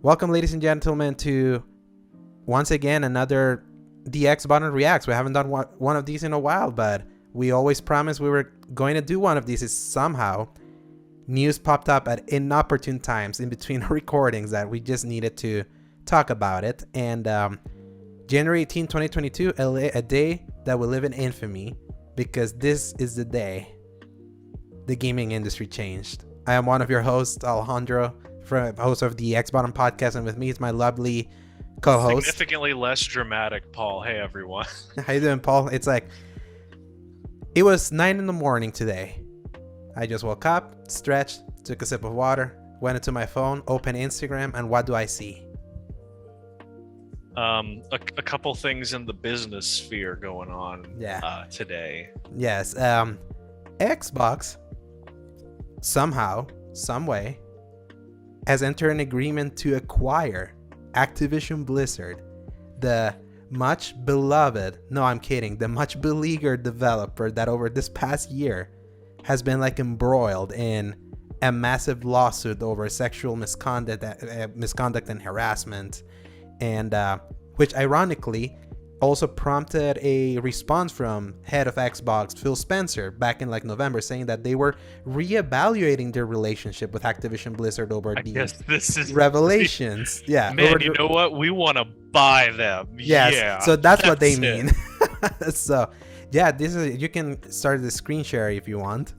Welcome, ladies and gentlemen, to once again another DX Button Reacts. We haven't done one of these in a while, but we always promised we were going to do one of these. Is somehow news popped up at inopportune times in between our recordings that we just needed to talk about it. And January 18, 2022, a day that will live in infamy, because this is the day the gaming industry changed. I am one of your hosts, Alejandro, host of the X Bottom podcast, and with me is my lovely co-host, significantly less dramatic, Paul. Hey everyone. How you doing, Paul? It was 9 a.m. today. I just woke up, stretched, took a sip of water, went into my phone, opened Instagram, and what do I see? A couple things in the business sphere going on today. Yes. Xbox somehow, some way, has entered an agreement to acquire Activision Blizzard, the much beloved, no, I'm kidding, the much beleaguered developer that over this past year has been embroiled in a massive lawsuit over sexual misconduct and harassment, and which ironically also prompted a response from head of Xbox Phil Spencer back in November, saying that they were reevaluating their relationship with Activision Blizzard over revelations. Yeah, man, you know what? We want to buy them. Yes, yeah, so that's what they mean. So yeah, this is, you can start the screen share if you want.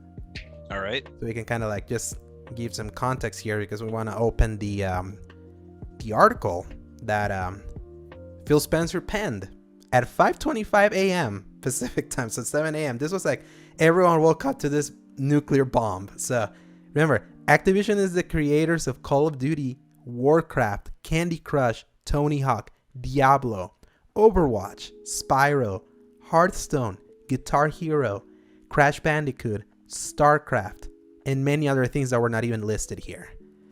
All right. So we can kind of just give some context here, because we want to open the article that Phil Spencer penned at 5:25 a.m. Pacific time, so 7 a.m. This was everyone woke up to this nuclear bomb. So remember, Activision is the creators of Call of Duty, Warcraft, Candy Crush, Tony Hawk, Diablo, Overwatch, Spyro, Hearthstone, Guitar Hero, Crash Bandicoot, StarCraft, and many other things that were not even listed here.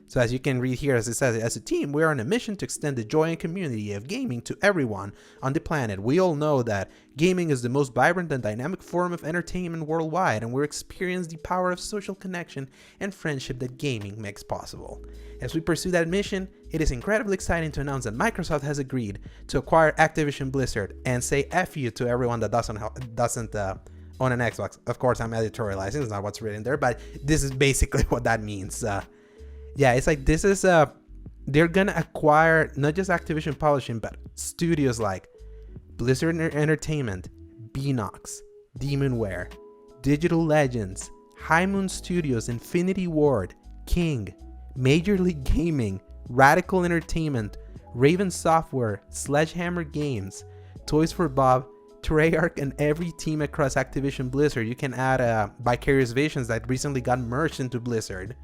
So as you can read here, as it says, as a team, we are on a mission to extend the joy and community of gaming to everyone on the planet. We all know that gaming is the most vibrant and dynamic form of entertainment worldwide, and we experience the power of social connection and friendship that gaming makes possible. As we pursue that mission, it is incredibly exciting to announce that Microsoft has agreed to acquire Activision Blizzard and say F you to everyone that doesn't own an Xbox. Of course, I'm editorializing, it's not what's written there, but this is basically what that means. Yeah, it's this is they're gonna acquire not just Activision Publishing, but studios like Blizzard Entertainment, Beenox, Demonware, Digital Legends, High Moon Studios, Infinity Ward, King, Major League Gaming, Radical Entertainment, Raven Software, Sledgehammer Games, Toys for Bob, Treyarch, and every team across Activision Blizzard. You can add Vicarious Visions that recently got merged into Blizzard,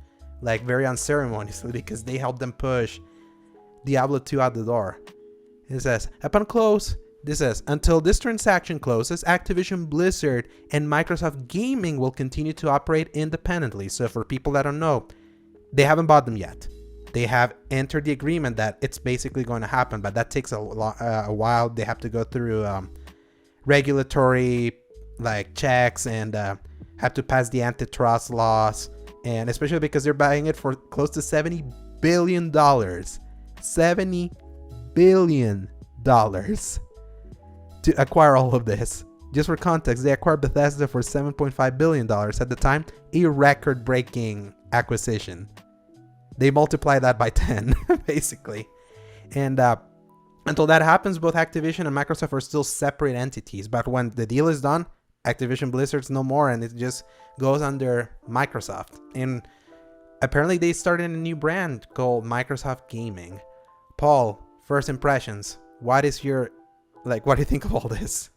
very unceremoniously, because they helped them push Diablo 2 out the door. It says, upon close, this says, until this transaction closes, Activision Blizzard and Microsoft Gaming will continue to operate independently. So for people that don't know, they haven't bought them yet. They have entered the agreement that it's basically going to happen, but that takes a while. They have to go through regulatory checks and have to pass the antitrust laws. And especially because they're buying it for close to $70 billion. $70 billion to acquire all of this. Just for context, they acquired Bethesda for $7.5 billion at the time, a record-breaking acquisition. They multiply that by 10, basically. And until that happens, both Activision and Microsoft are still separate entities. But when the deal is done, Activision Blizzard's no more, and it just goes under Microsoft. And apparently they started a new brand called Microsoft Gaming. Paul, first impressions. What is your what do you think of all this?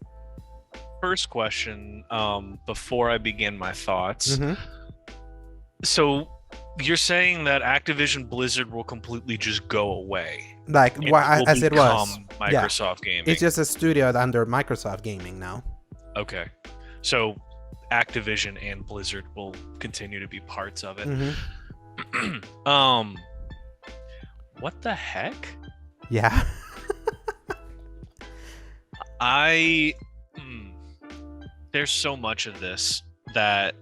First question, before I begin my thoughts. Mm-hmm. So you're saying that Activision Blizzard will completely just go away, as it was Microsoft Gaming? It's just a studio under Microsoft Gaming now. Okay, so Activision and Blizzard will continue to be parts of it. Mm-hmm. What the heck? Yeah. There's so much of this that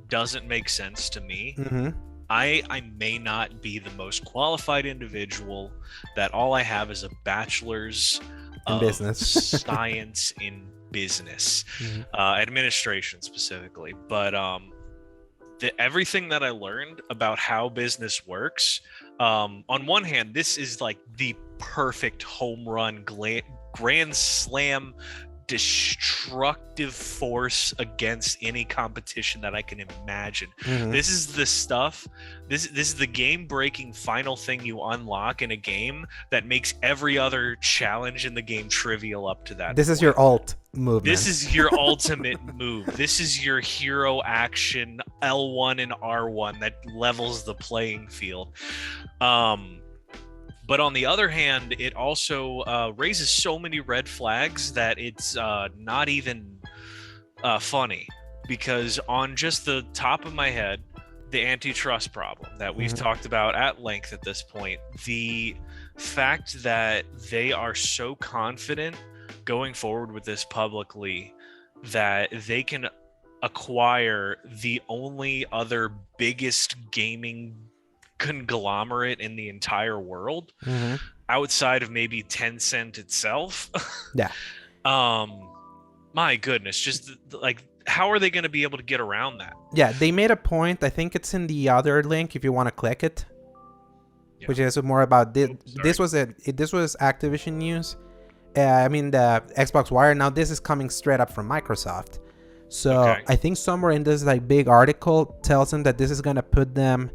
doesn't make sense to me. Mm-hmm. I may not be the most qualified individual, that all I have is a bachelor's In of business. science in business, Mhm. administration specifically. But everything that I learned about how business works, on one hand, this is like the perfect home run, grand slam, destructive force against any competition that I can imagine. Mhm. This is the stuff. This is the game-breaking final thing you unlock in a game that makes every other challenge in the game trivial up to that This is point. your alt movement. This is your ultimate move. This is your hero action L1 and R1 that levels the playing field. But on the other hand, it also raises so many red flags that it's not even funny. Because on just the top of my head, the antitrust problem that we've talked about at length at this point, the fact that they are so confident going forward with this publicly that they can acquire the only other biggest gaming conglomerate in the entire world outside of maybe Tencent itself. Yeah. My goodness, just like, how are they going to be able to get around that? Yeah, they made a point. I think it's in the other link if you want to click it, which is more about this. This was Activision news. I mean the Xbox Wire. Now this is coming straight up from Microsoft. So I think somewhere in this like big article tells them that this is gonna put them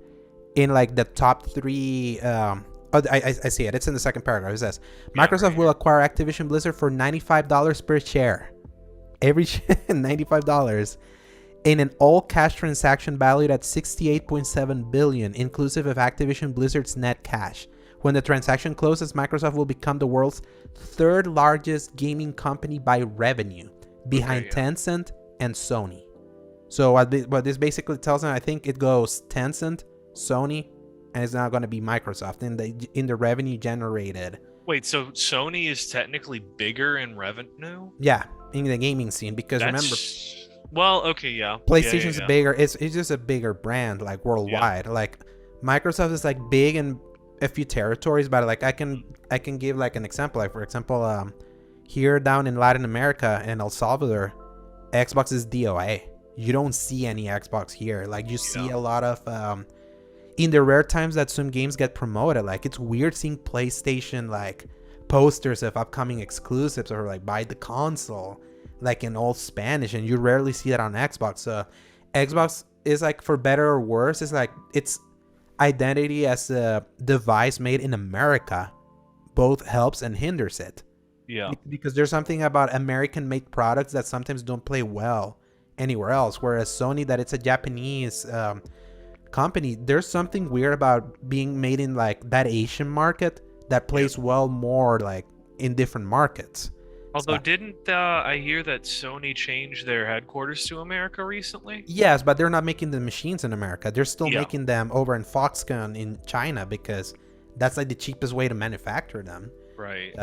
in like the top 3. I see it. It's in the second paragraph. It says Microsoft will acquire Activision Blizzard for $95 per share. Every $95 in an all-cash transaction valued at $68.7 billion, inclusive of Activision Blizzard's net cash. When the transaction closes, Microsoft will become the world's 3rd largest gaming company by revenue, behind Tencent and Sony. So what this basically tells them, I think it goes Tencent, Sony, and it's not going to be Microsoft in the revenue generated. Wait, so Sony is technically bigger in revenue? Yeah, in the gaming scene, because remember, well, okay, yeah, PlayStation's bigger. It's just a bigger brand, like worldwide. Like Microsoft is like big in a few territories, but like I can give like an example. Like for example, here down in Latin America and El Salvador, Xbox is DOA. You don't see any Xbox here. Like you see a lot of in the rare times that some games get promoted. Like it's weird seeing PlayStation like posters of upcoming exclusives or like buy the console like in all Spanish, and you rarely see that on Xbox. So Xbox is like, for better or worse, it's like its identity as a device made in America both helps and hinders it. Yeah. Because there's something about American made products that sometimes don't play well anywhere else, whereas Sony, that it's a Japanese company, there's something weird about being made in like that Asian market that plays well more like in different markets. Although, didn't I hear that Sony changed their headquarters to America recently? Yes, but they're not making the machines in America. They're still making them over in Foxconn in China, because that's like the cheapest way to manufacture them. Right.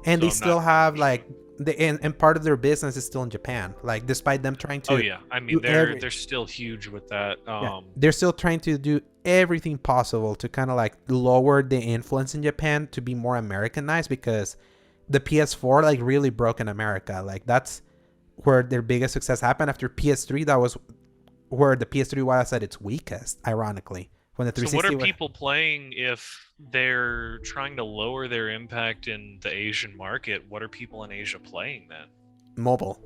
And so they still have like and part of their business is still in Japan. Like despite them trying to. Oh yeah, I mean they're still huge with that. They're still trying to do everything possible to kind of like lower the influence in Japan to be more Americanized, because the PS4 like really broke in America. Like that's where their biggest success happened. After PS3, that was where the PS3 was at its weakest, ironically. When the 360 so what are people playing if they're trying to lower their impact in the Asian market? What are people in Asia playing then? Mobile.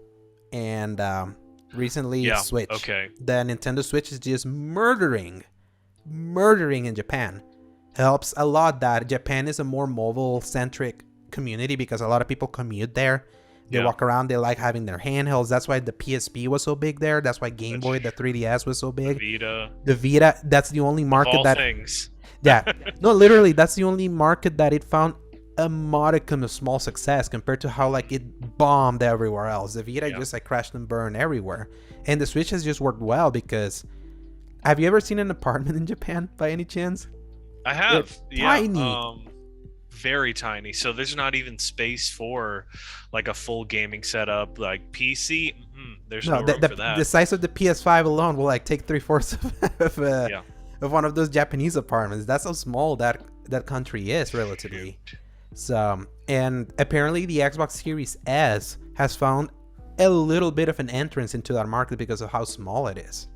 And recently Switch. Okay. The Nintendo Switch is just murdering in Japan. Helps a lot that Japan is a more mobile centric community, because a lot of people commute there. They walk around, they like having their handhelds. That's why the PSP was so big there. That's why Game Boy, the 3DS was so big. The Vita, that's the only market no, literally, that's the only market that it found a modicum of small success compared to how like it bombed everywhere else. The Vita just like crashed and burned everywhere. And the Switch has just worked well, because have you ever seen an apartment in Japan by any chance? I have. It's tiny. Very tiny. So there's not even space for like a full gaming setup, like PC. There's no room for that. The size of the PS5 alone will like take 3/4 of one of those Japanese apartments. That's how small that country is relatively. So, and apparently the Xbox Series S has found a little bit of an entrance into that market because of how small it is.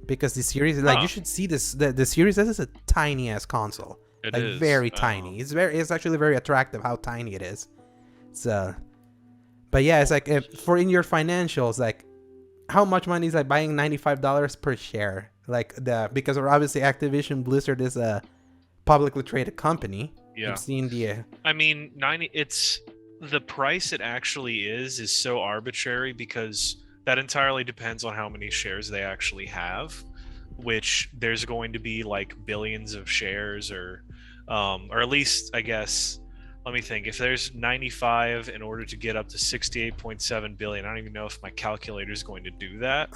Because the Series, like, you should see this. The Series S is a tiny ass console. It like is. very tiny. It's actually very attractive how tiny it is. So, but yeah, it's like for in your financials, like how much money is like buying $95 per share? Like because obviously Activision Blizzard is a publicly traded company. Yeah. You've seen the. I mean, it's the price it actually is so arbitrary because that entirely depends on how many shares they actually have, which there's going to be like billions of shares or at least I guess. Let me think. If there's 95 in order to get up to 68.7 billion, I don't even know if my calculator is going to do that.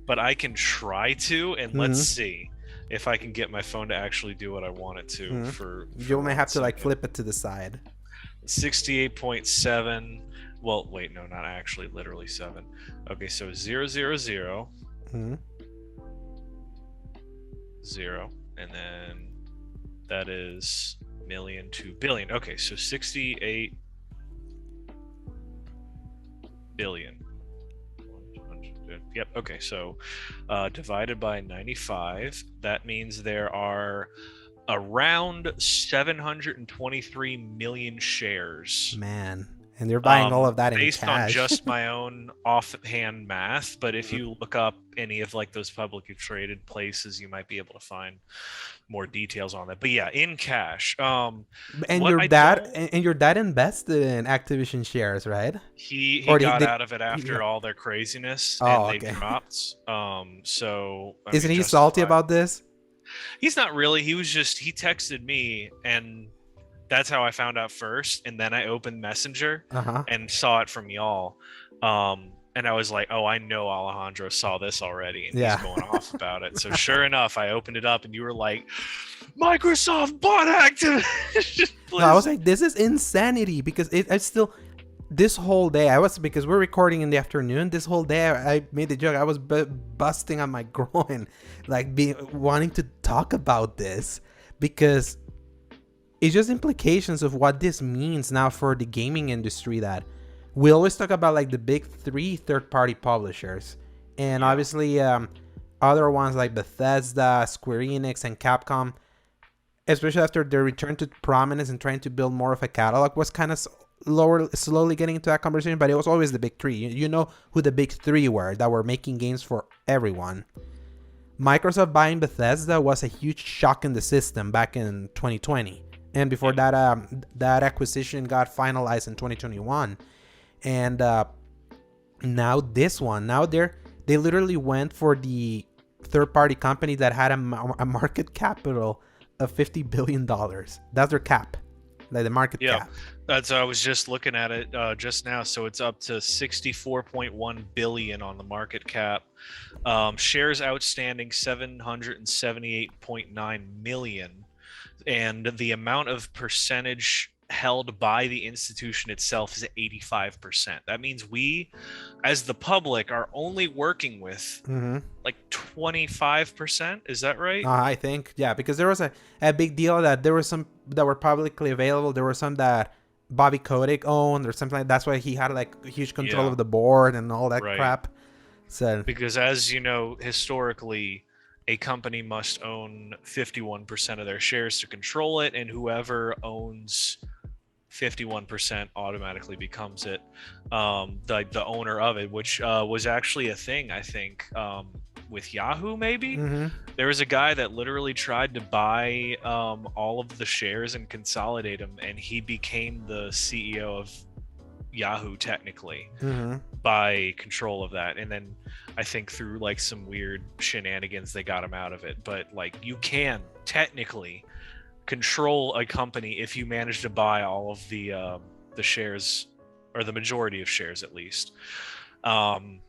But I can try to, and let's see if I can get my phone to actually do what I want it to. For you may have to like flip it to the side. 68.7. Well, wait, no, not actually, literally 7. Okay, so 000, 0, and then that is million to billion. Okay, so 68 billion. Yep. Okay, so divided by 95, that means there are around 723 million shares. Man, and they're buying all of that in based cash. on just my own offhand math. But if you look up any of like those publicly traded places, you might be able to find more details on that. But yeah, in cash. And your dad invested in Activision shares, right? He got out of it after all their craziness, and they dropped. So isn't he salty about this? He's not really. He texted me, and that's how I found out first. And then I opened Messenger and saw it from y'all. And I was like, oh, I know Alejandro saw this already, and he's going off about it. So sure enough, I opened it up, and you were like, Microsoft bought Activision. No, I was like, this is insanity, because it's still this whole day. Because we're recording in the afternoon. This whole day, I made the joke. I was busting on my groin, like wanting to talk about this, because it's just implications of what this means now for the gaming industry. That we always talk about like the big 3 third-party publishers, and obviously other ones like Bethesda, Square Enix, and Capcom, especially after their return to prominence and trying to build more of a catalog, was kind of slowly getting into that conversation. But it was always the big 3. You know who the big 3 were that were making games for everyone. Microsoft buying Bethesda was a huge shock in the system back in 2020, and before that, that acquisition got finalized in 2021. And now this one, they literally went for the third-party company that had a market capital of $50 billion. That's their cap, like the market cap. That's I was just looking at it just now. So it's up to 64.1 billion on the market cap. Shares outstanding 778.9 million, and the amount of percentage held by the institution itself is 85%. That means we, as the public, are only working with like 25%. Is that right? I think, because there was a big deal that there were some that were publicly available. There were some that Bobby Kotick owned or something like that. That's why he had like huge control of the board and all that crap. So because, as you know, historically, a company must own 51% of their shares to control it, and whoever owns 51% automatically becomes it, the owner of it, which was actually a thing, I think, with Yahoo, maybe. There was a guy that literally tried to buy all of the shares and consolidate them, and he became the CEO of Yahoo technically by control of that. And then I think through like some weird shenanigans they got him out of it. But like, you can technically control a company if you manage to buy all of the shares, or the majority of shares at least. And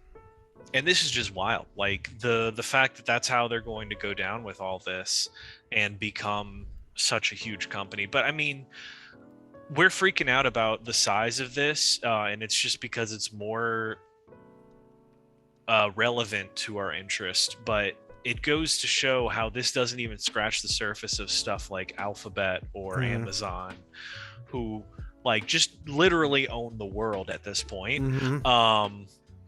this is just wild, like the fact that that's how they're going to go down with all this and become such a huge company. But I mean, we're freaking out about the size of this, and it's just because it's more relevant to our interest. But it goes to show how this doesn't even scratch the surface of stuff like Alphabet or Amazon, who like just literally own the world at this point.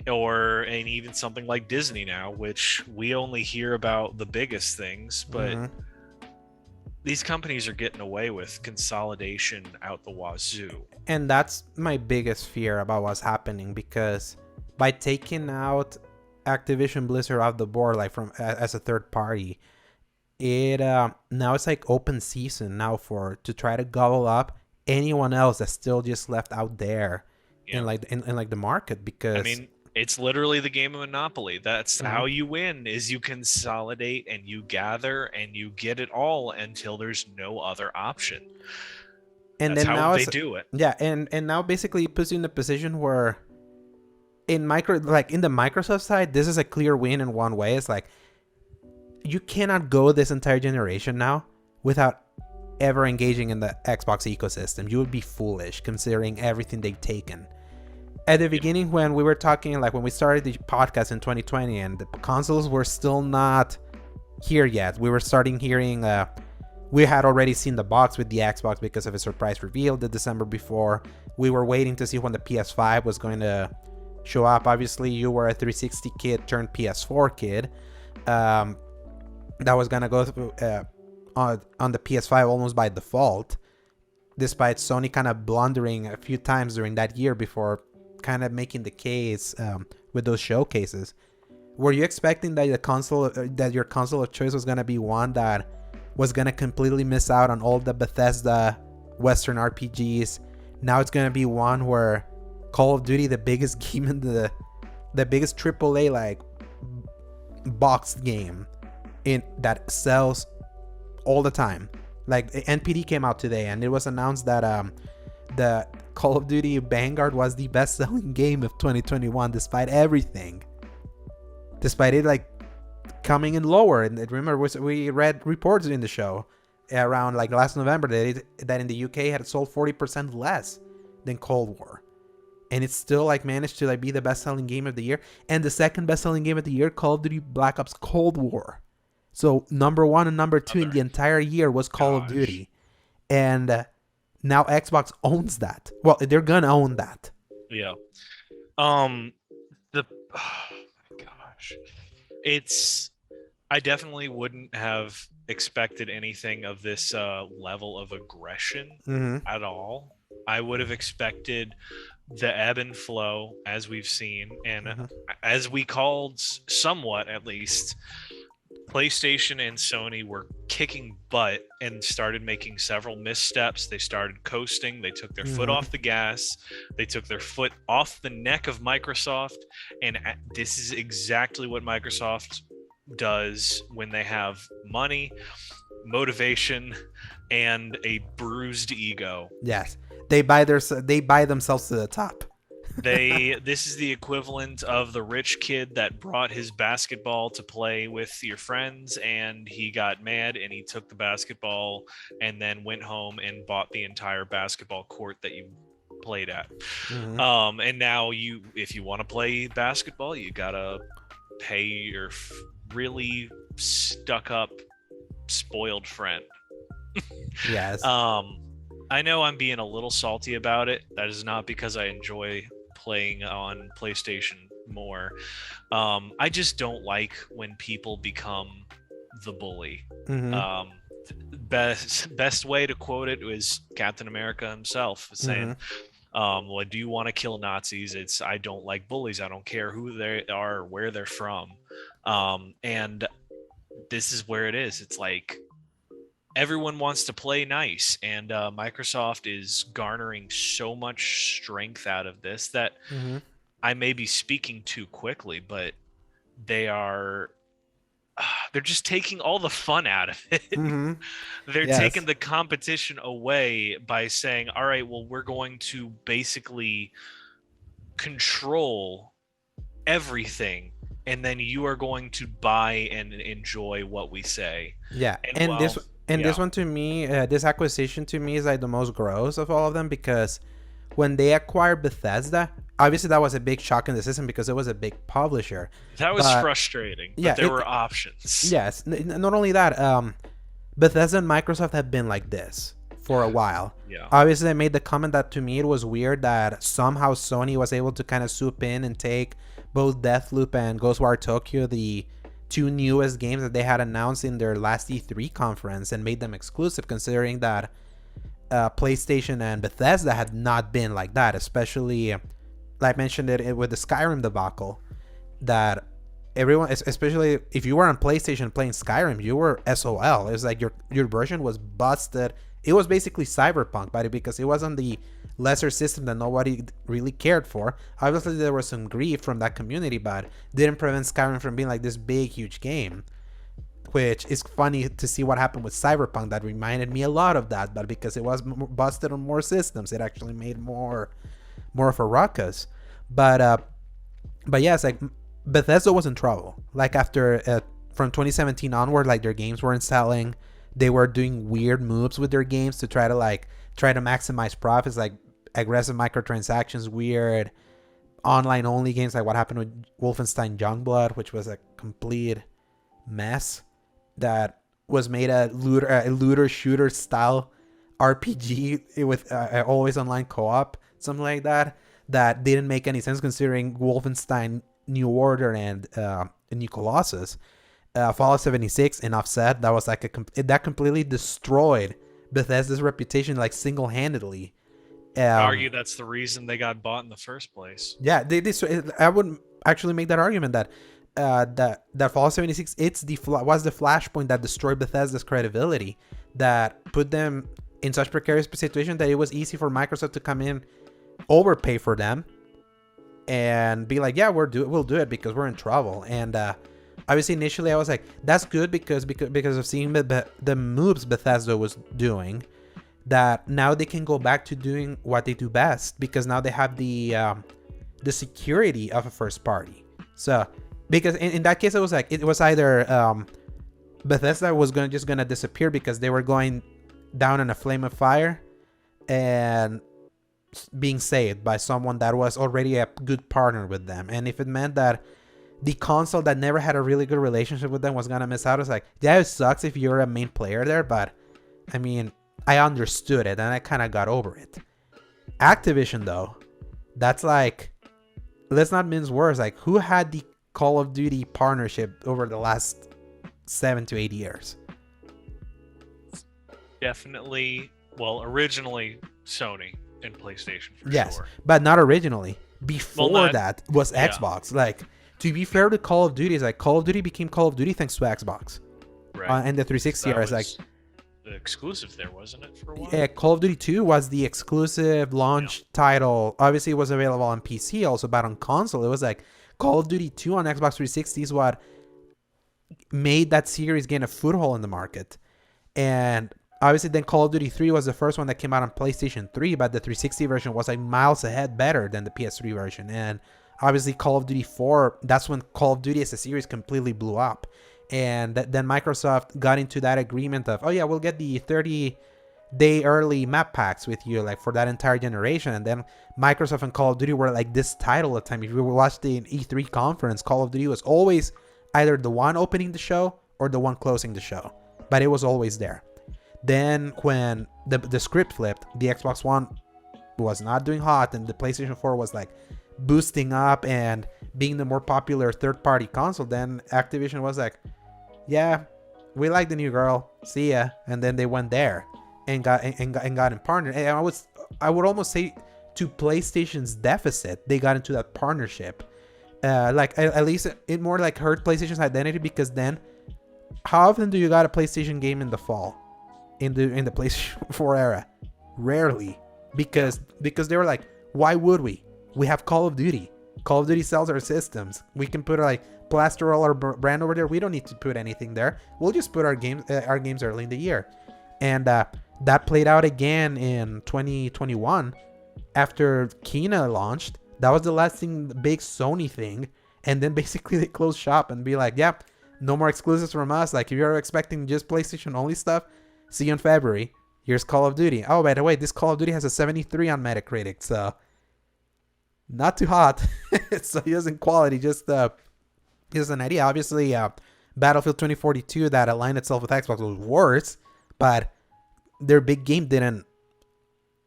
And even something like Disney now, which we only hear about the biggest things, but these companies are getting away with consolidation out the wazoo. And that's my biggest fear about what's happening, because by taking out Activision Blizzard off the board, like from as a third party, it now it's like open season now to try to gobble up anyone else that's still just left out there in the market. Because I mean, it's literally the game of Monopoly. That's how you win, is you consolidate and you gather and you get it all until there's no other option. And that's then how now they do it. Yeah, and now basically it puts you in a position where in the Microsoft side, this is a clear win in one way. It's like you cannot go this entire generation now without ever engaging in the Xbox ecosystem. You would be foolish considering everything they've taken. At the beginning, when we were talking, like when we started the podcast in 2020 and the consoles were still not here yet, we were starting hearing, we had already seen the box with the Xbox because of a surprise reveal the December before. We were waiting to see when the PS5 was going to show up. Obviously, you were a 360 kid turned PS4 kid. That was going to go through, on the PS5 almost by default, despite Sony kind of blundering a few times during that year before kind of making the case with those showcases. Were you expecting that your console of choice was going to be one that was going to completely miss out on all the Bethesda Western RPGs? Now it's going to be one where Call of Duty, the biggest game in the biggest AAA like boxed game in that sells all the time. Like NPD came out today and it was announced that the Call of Duty Vanguard was the best selling game of 2021 despite everything. Despite it like coming in lower. And remember, we read reports in the show around like last November that in the UK had sold 40% less than Cold War. And it's still like managed to like be the best selling game of the year. And the second best selling game of the year, Call of Duty Black Ops Cold War. So number 1 and number 2 in the entire year was Call of Duty. And now Xbox owns that. Well, they're gonna own that. Yeah. Oh my gosh. I definitely wouldn't have expected anything of this level of aggression at all. I would have expected the ebb and flow, as we've seen, and as we called somewhat at least, PlayStation and Sony were kicking butt and started making several missteps. They started coasting. They took their foot off the gas. They took their foot off the neck of Microsoft. And this is exactly what Microsoft does when they have money, motivation, and a bruised ego. Yes. They buy themselves to the top. This is the equivalent of the rich kid that brought his basketball to play with your friends, and he got mad and he took the basketball and then went home and bought the entire basketball court that you played at. And now if you want to play basketball, you gotta pay your really stuck up spoiled friend. Yes. I know I'm being a little salty about it. That is not because I enjoy playing on PlayStation more. I just don't like when people become the bully. Best way to quote it was Captain America himself saying, well, do you want to kill Nazis? I don't like bullies. I don't care who they are or where they're from. And this is where it is. It's like everyone wants to play nice, and Microsoft is garnering so much strength out of this that I may be speaking too quickly, but they're just taking all the fun out of it. They're taking the competition away by saying, all right, well, we're going to basically control everything, and then you are going to buy and enjoy what we say. Yeah. And this one to me, this acquisition to me is like the most gross of all of them, because when they acquired Bethesda, obviously that was a big shock in the system because it was a big publisher. That was But, frustrating, but yeah, there were options. yes, not only that, Bethesda and Microsoft have been like this for a while. Yeah. Obviously, I made the comment that to me it was weird that somehow Sony was able to kind of swoop in and take both Deathloop and Ghostwire Tokyo, the two newest games that they had announced in their last E3 conference, and made them exclusive, considering that PlayStation and Bethesda had not been like that, especially, like I mentioned it with the Skyrim debacle, that everyone, especially if you were on PlayStation playing Skyrim, you were SOL. It was like your version was busted. It was basically Cyberpunk, but because it was on the lesser system that nobody really cared for, obviously there was some grief from that community, but didn't prevent Skyrim from being like this big, huge game. Which is funny to see what happened with Cyberpunk. That reminded me a lot of that, but because it was busted on more systems, it actually made more of a ruckus. But yes, like Bethesda was in trouble. Like after from 2017 onward, like their games weren't selling. They were doing weird moves with their games to try to maximize profits, like aggressive microtransactions, weird online only games, like what happened with Wolfenstein Youngblood, which was a complete mess. That was made a looter shooter style RPG with always online co-op, something like that. That didn't make any sense considering Wolfenstein New Order and New Colossus. Fallout 76 and Offset, that was like that completely destroyed Bethesda's reputation, like single-handedly. Argue that's the reason they got bought in the first place. Yeah, I would actually make that argument that that Fallout 76 was the flashpoint that destroyed Bethesda's credibility, that put them in such precarious situation that it was easy for Microsoft to come in, overpay for them, and be like, yeah, we'll do it because we're in trouble. And obviously initially I was like, that's good because of seeing the moves Bethesda was doing, that now they can go back to doing what they do best, because now they have the security of a first party. So because in that case, it was either Bethesda was gonna disappear because they were going down in a flame of fire and being saved by someone that was already a good partner with them. And if it meant that the console that never had a really good relationship with them was gonna miss out, it's like, yeah, it sucks if you're a main player there, but I mean, I understood it and I kind of got over it. Activision though, that's like, let's not mince words. Like, who had the Call of Duty partnership over the last 7 to 8 years? Definitely, well, originally Sony and PlayStation for sure. But not originally. Before that was Xbox. Like, to be fair to Call of Duty, is like Call of Duty became Call of Duty thanks to Xbox. Right. And the 360 era is like the exclusive there, wasn't it, for a while? Yeah, Call of Duty 2 was the exclusive launch title. Obviously, it was available on PC also, but on console, it was like Call of Duty 2 on Xbox 360 is what made that series gain a foothold in the market. And obviously, then Call of Duty 3 was the first one that came out on PlayStation 3, but the 360 version was like miles ahead better than the PS3 version. And obviously, Call of Duty 4, that's when Call of Duty as a series completely blew up. And then Microsoft got into that agreement of, oh yeah, we'll get the 30-day early map packs with you, like for that entire generation. And then Microsoft and Call of Duty were like this title at the time. If you watched the E3 conference, Call of Duty was always either the one opening the show or the one closing the show, but it was always there. Then when the script flipped, the Xbox One was not doing hot and the PlayStation 4 was like boosting up and being the more popular third-party console, then Activision was like, yeah, we like the new girl, see ya. And then they went there and got in partner. And I would almost say, to PlayStation's deficit, they got into that partnership. Like at least it more like hurt PlayStation's identity, because then how often do you got a PlayStation game in the fall in the PlayStation 4 era? Rarely, because they were like, why would we have Call of Duty. Call of Duty sells our systems. We can put plaster all our brand over there. We don't need to put anything there. We'll just put our games early in the year. And that played out again in 2021 after Kina launched. That was the last big Sony thing. And then basically they closed shop and be like, yeah, no more exclusives from us. Like, if you're expecting just PlayStation only stuff, see you in February. Here's Call of Duty. Oh, by the way, this Call of Duty has a 73 on Metacritic, so not too hot. So he doesn't quality, just here's an idea. Obviously, Battlefield 2042 that aligned itself with Xbox was worse, but their big game didn't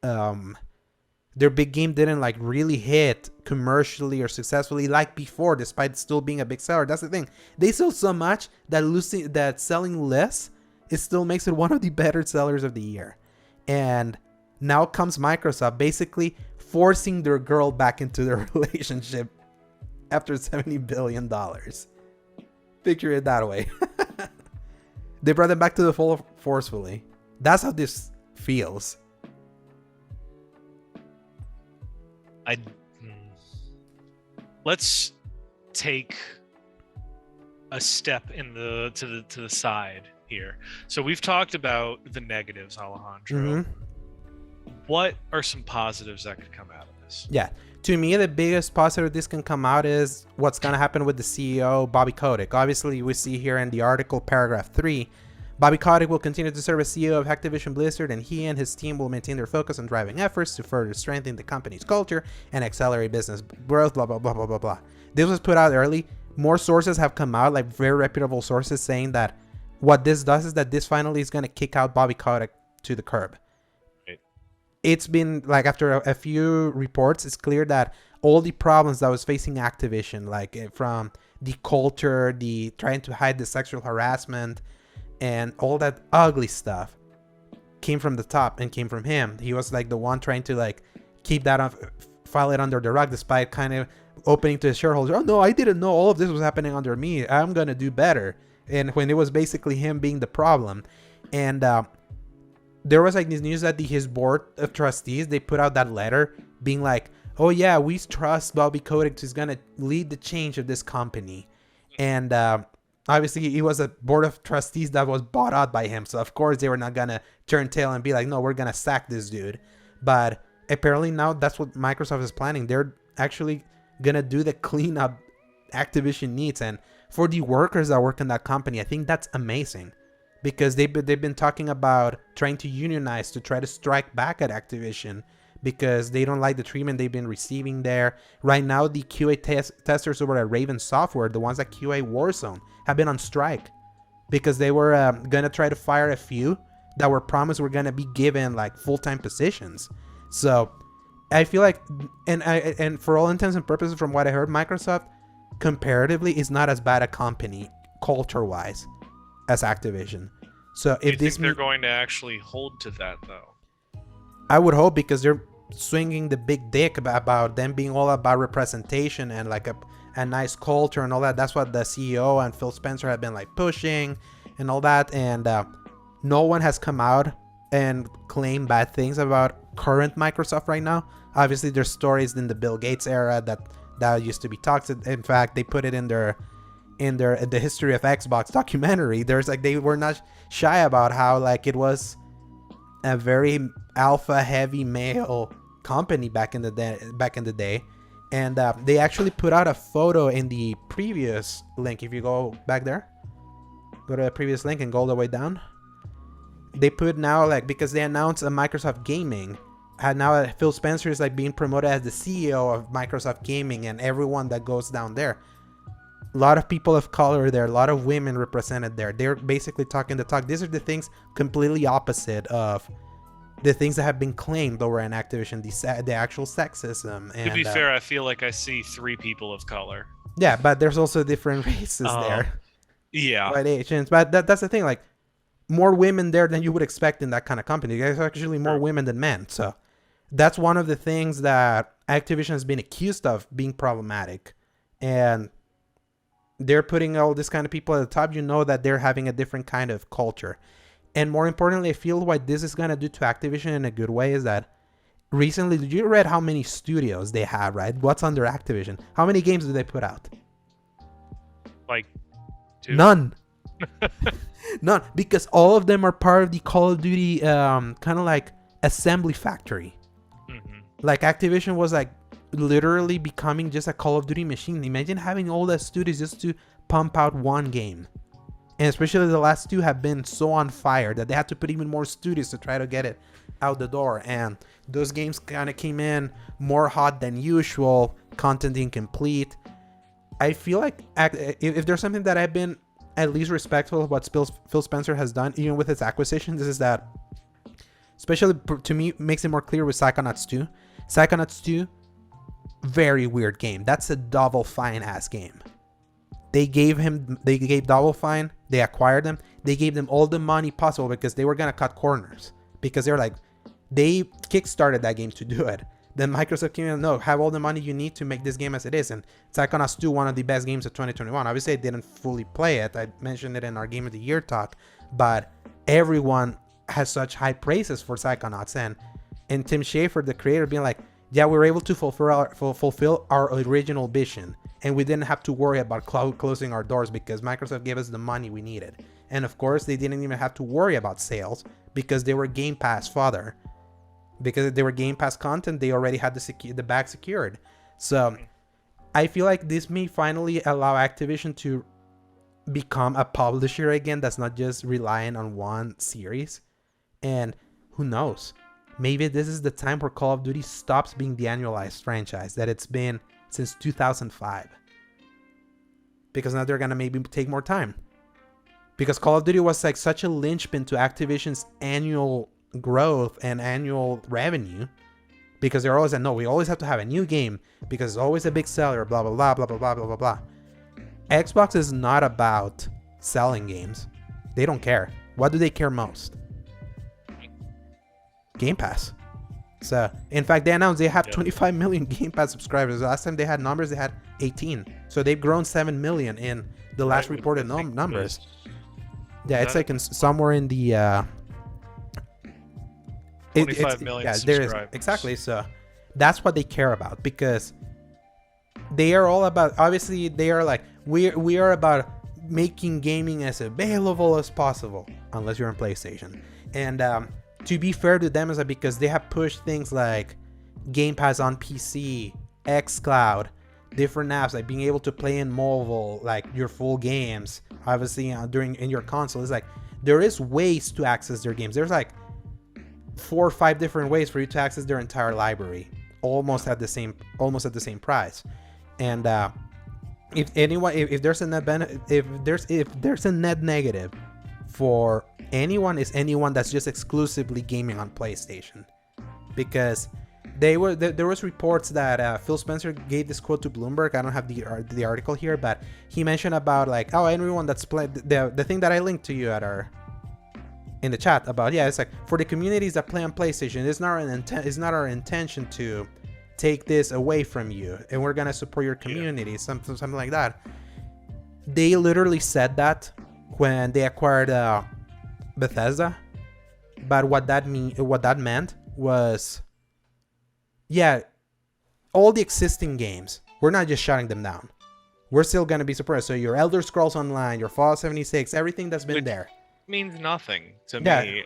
like really hit commercially or successfully like before, despite still being a big seller. That's the thing. They sell so much that selling less, it still makes it one of the better sellers of the year. And now comes Microsoft basically forcing their girl back into their relationship after $70 billion. Picture it that way. They brought them back to the fold forcefully. That's how this feels. Let's take a step to the side here. So we've talked about the negatives, Alejandro. What are some positives that could come out of this? Yeah, to me, the biggest positive this can come out is what's going to happen with the CEO, Bobby Kotick. Obviously, we see here in the article, paragraph 3, Bobby Kotick will continue to serve as CEO of Activision Blizzard, and he and his team will maintain their focus on driving efforts to further strengthen the company's culture and accelerate business growth, blah, blah, blah, blah, blah, blah. This was put out early. More sources have come out, like very reputable sources, saying that what this does is that this finally is going to kick out Bobby Kotick to the curb. Right. It's been, like, after a few reports, it's clear that all the problems that was facing Activision, like from the culture, the trying to hide the sexual harassment, and all that ugly stuff came from the top and came from him. He was like the one trying to like keep that off, file it under the rug, despite kind of opening to his shareholders. Oh no, I didn't know all of this was happening under me. I'm gonna do better. And when it was basically him being the problem. And there was like this news that his board of trustees, they put out that letter being like, oh yeah, we trust Bobby Kotick is gonna lead the change of this company. And obviously, he was a board of trustees that was bought out by him. So, of course, they were not going to turn tail and be like, no, we're going to sack this dude. But apparently now that's what Microsoft is planning. They're actually going to do the cleanup Activision needs. And for the workers that work in that company, I think that's amazing. Because they've been talking about trying to unionize to try to strike back at Activision. Because they don't like the treatment they've been receiving there. Right now, the QA testers over at Raven Software, the ones at QA Warzone, have been on strike. Because they were going to try to fire a few that were promised were going to be given like full-time positions. So I feel like, and for all intents and purposes, from what I heard, Microsoft comparatively is not as bad a company culture-wise as Activision. So if do you think they're going to actually hold to that, though? I would hope, because they're swinging the big dick about them being all about representation and like a nice culture and all that. That's what the CEO and Phil Spencer have been like pushing and all that. And no one has come out and claimed bad things about current Microsoft right now. Obviously, there's stories in the Bill Gates era that used to be talked. In fact, they put it in the history of Xbox documentary. There's like, they were not shy about how like it was a very alpha heavy male company back in the day. And they actually put out a photo in the previous link. If you go back there, go to the previous link and go all the way down. They put now, like, because they announced a Microsoft Gaming, and now Phil Spencer is like being promoted as the CEO of Microsoft Gaming, and everyone that goes down there, a lot of people of color there, a lot of women represented there. They're basically talking the talk. These are the things completely opposite of the things that have been claimed over in Activision, the actual sexism. And, to be fair, I feel like I see 3 people of color. Yeah, but there's also different races there. Yeah. White Asians. But that's the thing, like, more women there than you would expect in that kind of company. There's actually more women than men. So that's one of the things that Activision has been accused of being problematic. And they're putting all this kind of people at the top. You know that they're having a different kind of culture. And more importantly, I feel what this is going to do to Activision in a good way is that recently, did you read how many studios they have, right? What's under Activision? How many games do they put out? Like 2? None. None. Because all of them are part of the Call of Duty kind of like assembly factory. Mm-hmm. Like Activision was like literally becoming just a Call of Duty machine. Imagine having all the studios just to pump out one game. And especially the last two have been so on fire that they had to put even more studios to try to get it out the door. And those games kind of came in more hot than usual, content incomplete. I feel like if there's something that I've been at least respectful of what Phil Spencer has done, even with its acquisitions, is that, especially to me, makes it more clear with Psychonauts 2. Psychonauts 2, very weird game. That's a Double Fine ass game. They gave Double Fine, they acquired them, they gave them all the money possible because they were gonna cut corners. Because they're like, they kickstarted that game to do it. Then Microsoft came in and, no, have all the money you need to make this game as it is. And Psychonauts 2, one of the best games of 2021. Obviously, I didn't fully play it. I mentioned it in our Game of the Year talk. But everyone has such high praises for Psychonauts. And Tim Schafer, the creator, being like, yeah, we were able to fulfill our original vision. And we didn't have to worry about closing our doors because Microsoft gave us the money we needed. And of course, they didn't even have to worry about sales because they were Game Pass fodder. Because they were Game Pass content, they already had the bag secured. So I feel like this may finally allow Activision to become a publisher again that's not just relying on one series. And who knows? Maybe this is the time where Call of Duty stops being the annualized franchise that it's been since 2005. Because now they're going to maybe take more time. Because Call of Duty was like such a linchpin to Activision's annual growth and annual revenue, because they're always like, no, we always have to have a new game because it's always a big seller, blah blah blah blah blah blah blah blah blah. Xbox is not about selling games. They don't care. What do they care most? Game Pass. So in fact, they announced they have 25 million Game Pass subscribers. The last time they had numbers, they had 18. So they've grown 7 million in the last reported numbers. Yeah, it's like somewhere in the 25 million subscribers. Exactly. So that's what they care about, because they are all about, obviously they are like, we are about making gaming as available as possible, unless you're on PlayStation. And to be fair to them, is that because they have pushed things like Game Pass on PC, xCloud, different apps, like being able to play in mobile, like your full games, obviously in your console. It's like there is ways to access their games. There's like 4 or 5 different ways for you to access their entire library, almost at the same price. And if there's a net benefit, if there's a net negative for anyone, is anyone that's just exclusively gaming on PlayStation. Because there was reports that Phil Spencer gave this quote to Bloomberg. I don't have the article here, but he mentioned about like, oh, everyone that's played the thing that I linked to you in the chat about, yeah, it's like, for the communities that play on PlayStation, it's not our intention to take this away from you, and we're gonna support your community, something like that. They literally said that when they acquired Bethesda, but what that meant was, yeah, all the existing games, we're not just shutting them down. We're still gonna be supported. So your Elder Scrolls Online, your Fallout 76, everything that's been there. Means nothing to me.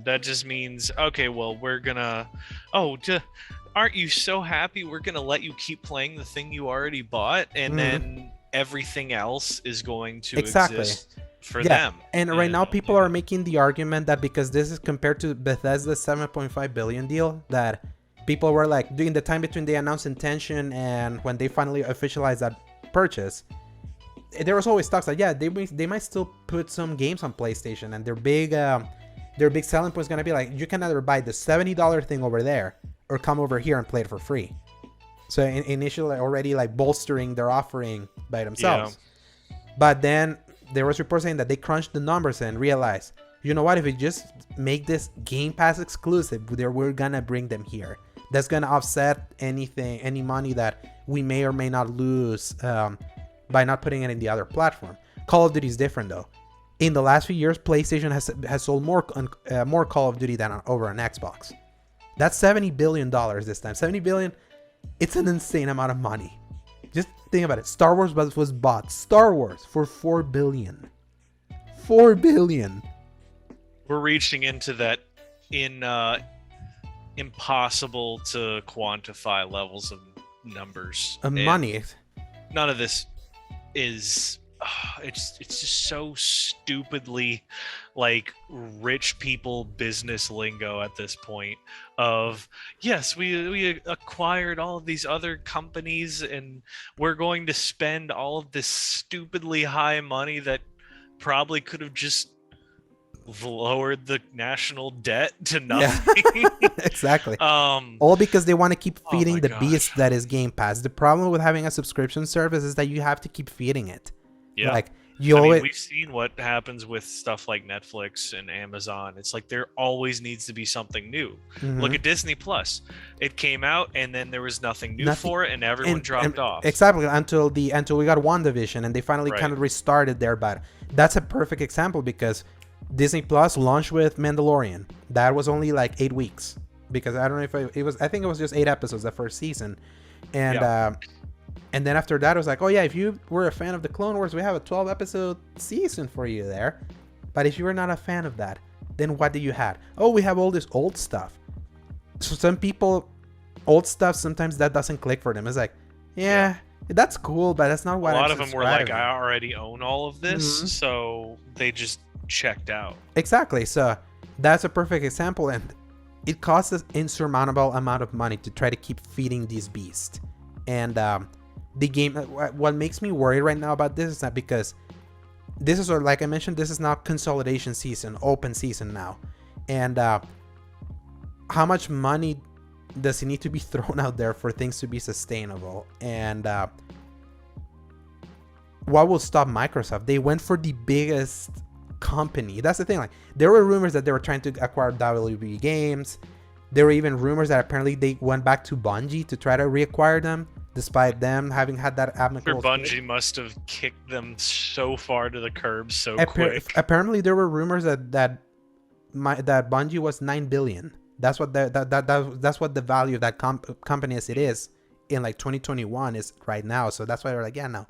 That just means, okay, well, we're gonna, aren't you so happy we're gonna let you keep playing the thing you already bought, and then everything else is going to exist for them. And right now people are making the argument that because this is compared to Bethesda's 7.5 billion deal, that people were like, during the time between they announced intention and when they finally officialized that purchase, there was always talks like, yeah, they might still put some games on PlayStation, and their big selling point is gonna be like, you can either buy the $70 thing over there or come over here and play it for free. So initially already like bolstering their offering by themselves. But then there was reports saying that they crunched the numbers and realized, you know what, if we just make this Game Pass exclusive, we're gonna bring them here. That's gonna offset any money that we may or may not lose by not putting it in the other platform. Call of Duty is different though. In the last few years, PlayStation has sold more Call of Duty than over on Xbox. That's $70 billion this time. 70 billion, it's an insane amount of money. Just think about it. Star Wars was bought. Star Wars for $4 billion. $4 billion. We're reaching into that impossible to quantify levels of numbers. Money. None of this is it's just so stupidly like rich people business lingo at this point of yes, we acquired all of these other companies and we're going to spend all of this stupidly high money that probably could have just lowered the national debt to nothing. Exactly. um All because they want to keep oh feeding my the gosh. beast that is Game Pass. The problem with having a subscription service is that you have to keep feeding it. Yeah. Like you I mean, always, we've seen what happens with stuff like Netflix and Amazon. It's like there always needs to be something new. Look at Disney Plus. It came out and then there was nothing new Nothing. for it, and everyone dropped off. Exactly, until we got WandaVision and they finally Right. kind of restarted there. But that's a perfect example because Disney Plus launched with Mandalorian. That was only like 8 weeks because I don't know if it was. I think it was just 8 episodes the first season, and and then after that, it was like, oh yeah, if you were a fan of the Clone Wars, we have a 12 episode season for you there. But if you were not a fan of that, then what do you have? Oh, we have all this old stuff. So some people, old stuff, sometimes that doesn't click for them. It's like, yeah, that's cool, but that's not what A lot I'm of them were like, subscribing. I already own all of this, so they just checked out. Exactly. So that's a perfect example, and it costs us insurmountable amount of money to try to keep feeding these beasts. And the game, what makes me worried right now about this is that because this is, like I mentioned, this is now consolidation season, open season now, and how much money does it need to be thrown out there for things to be sustainable? And what will stop Microsoft? They went for the biggest company. That's the thing. Like, there were rumors that they were trying to acquire WB Games. There were even rumors that apparently they went back to Bungie to try to reacquire them, despite them having had that amicable. Bungie must have kicked them so far to the curb so quick. Apparently, there were rumors that Bungie was $9 billion. That's what that's what the value of that company as it is in like 2021 is right now. So that's why they're like, yeah, no.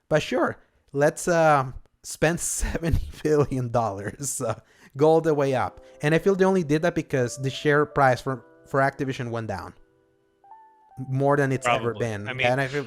But sure, let's spend $70 billion. Go all the way up. And I feel they only did that because the share price for Activision went down more than it's ever been. I mean, and I feel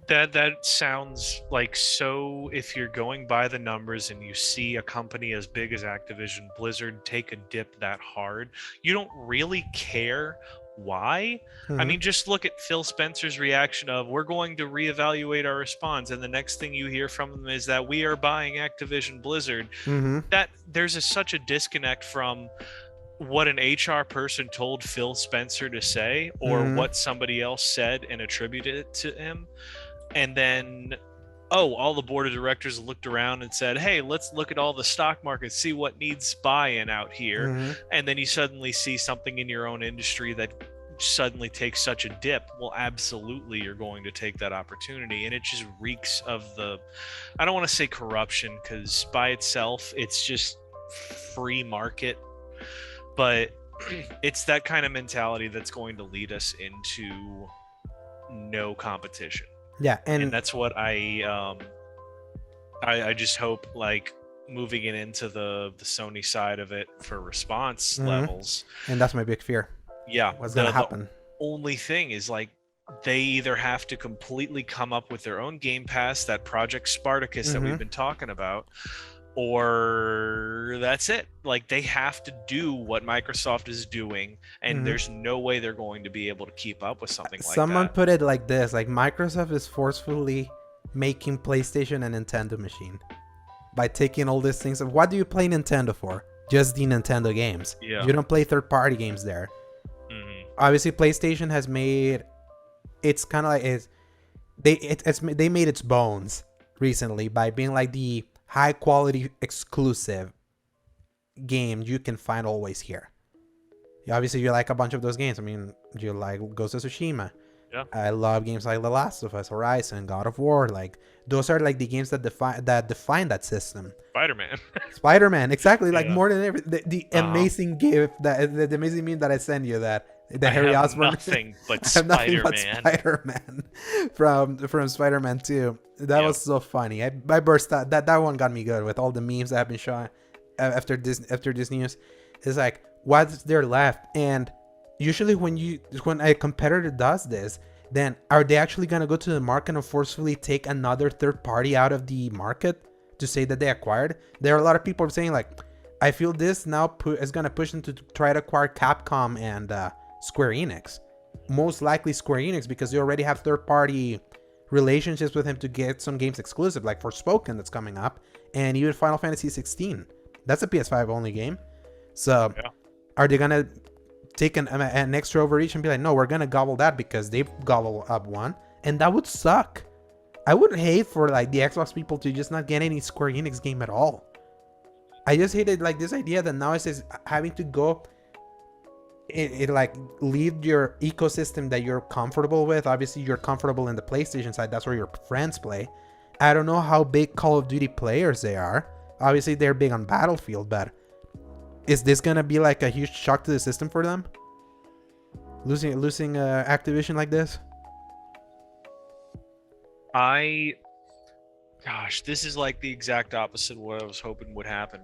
that sounds like, so if you're going by the numbers and you see a company as big as Activision Blizzard take a dip that hard, you don't really care why. I mean, just look at Phil Spencer's reaction of, we're going to reevaluate our response, and the next thing you hear from them is that we are buying Activision Blizzard. That there's such a disconnect from what an HR person told Phil Spencer to say, or what somebody else said and attributed it to him. And then, all the board of directors looked around and said, hey, let's look at all the stock markets, see what needs buy-in out here. And then you suddenly see something in your own industry that suddenly takes such a dip. Well, absolutely, you're going to take that opportunity. And it just reeks of I don't want to say corruption, because by itself, it's just free market. But it's that kind of mentality that's going to lead us into no competition. Yeah, and that's what I just hope, like, moving it into the Sony side of it for response levels. And that's my big fear. Yeah, what's gonna happen? The only thing is, like, they either have to completely come up with their own Game Pass, that Project Spartacus that we've been talking about, or that's it. Like, they have to do what Microsoft is doing, and there's no way they're going to be able to keep up with something like that. Someone put it like this, like, Microsoft is forcefully making PlayStation a Nintendo machine by taking all these things. What do you play Nintendo for? Just the Nintendo games. Yeah. You don't play third-party games there. Obviously, PlayStation has made, it's kind of like, they made its bones recently by being like the high quality exclusive game you can find always here. Obviously, you like a bunch of those games. I mean, you like Ghost of Tsushima. Yeah. I love games like The Last of Us, Horizon, God of War. Like, those are like the games that define that system. Spider-Man, exactly. Like, more than everything. The amazing gift, the amazing meme that I sent you, that the Harry Osborn. Nothing but Spider-Man. from Spider-Man 2. That was so funny. I burst out. That one got me good with all the memes that have been shown after this news. It's like, what's there left? And usually when a competitor does this, then are they actually going to go to the market and forcefully take another third party out of the market to say that they acquired? There are a lot of people saying like, I feel this now is going to push them to try to acquire Capcom and Square Enix. Most likely Square Enix, because they already have third party relationships with him to get some games exclusive, like Forspoken that's coming up, and even Final Fantasy 16. That's a PS5 only game. So are they going to take an extra overreach and be like, no, we're going to gobble that because they've gobbled up one? And that would suck. I would hate for like the Xbox people to just not get any Square Enix game at all. I just hated like this idea that now it's just having to go it like leave your ecosystem that you're comfortable with. Obviously you're comfortable in the PlayStation side, that's where your friends play. I don't know how big Call of Duty players they are. Obviously they're big on Battlefield, but is this gonna be like a huge shock to the system for them, losing Activision like this? Gosh, this is like the exact opposite of what I was hoping would happen.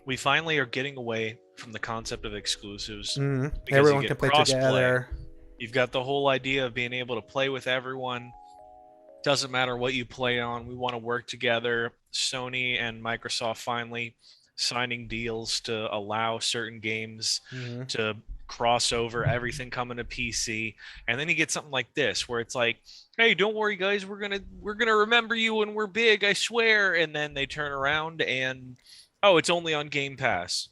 We finally are getting away from the concept of exclusives. Everyone can play together. You've got the whole idea of being able to play with everyone. Doesn't matter what you play on. We want to work together. Sony and Microsoft finally signing deals to allow certain games to cross over, everything coming to PC. And then you get something like this where it's like, hey, don't worry guys, we're gonna remember you when we're big, I swear. And then they turn around and it's only on Game Pass.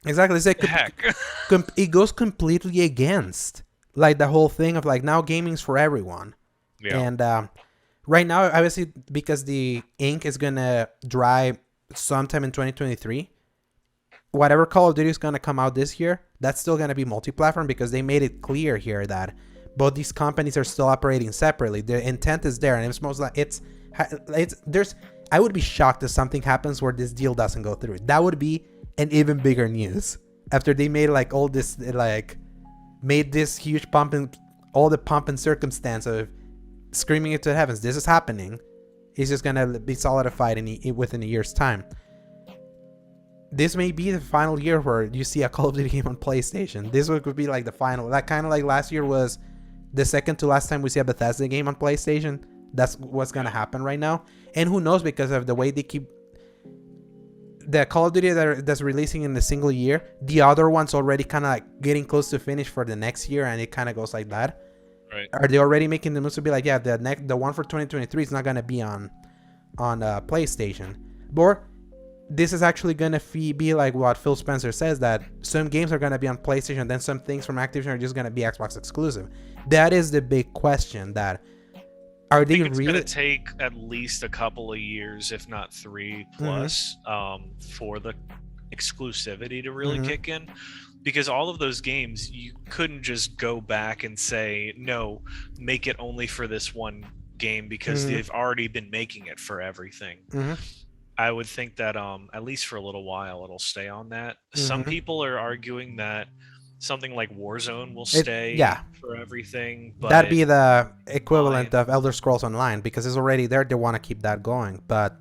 Exactly. It's like it goes completely against like the whole thing of like now gaming's for everyone. And right now, obviously, because the ink is gonna dry sometime in 2023, whatever Call of Duty is gonna come out this year, that's still gonna be multi-platform, because they made it clear here that both these companies are still operating separately. The intent is there, and it's most like I would be shocked if something happens where this deal doesn't go through. That would be an even bigger news after they made like all this, like made this huge pump and all the pomp and circumstance of screaming it to the heavens. This is happening. It's just gonna be solidified within a year's time. This may be the final year where you see a Call of Duty game on PlayStation. This would be like the final. That kind of like last year was the second to last time we see a Bethesda game on PlayStation. That's what's gonna happen right now. And who knows, because of the way they keep the Call of Duty that's releasing in a single year, the other one's already kind of like getting close to finish for the next year, and it kind of goes like that. Right. Are they already making the moves to be like, yeah, the one for 2023 is not gonna be on PlayStation, or this is actually gonna be like what Phil Spencer says, that some games are gonna be on PlayStation, then some things from Activision are just gonna be Xbox exclusive. That is the big question. That are they really? It's gonna take at least a couple of years, if not 3 plus, for the exclusivity to really kick in. Because all of those games, you couldn't just go back and say, no, make it only for this one game, because they've already been making it for everything. I would think that at least for a little while, it'll stay on that. Some people are arguing that something like Warzone will stay for everything. But that'd be the equivalent of Elder Scrolls Online, because it's already there. They want to keep that going. But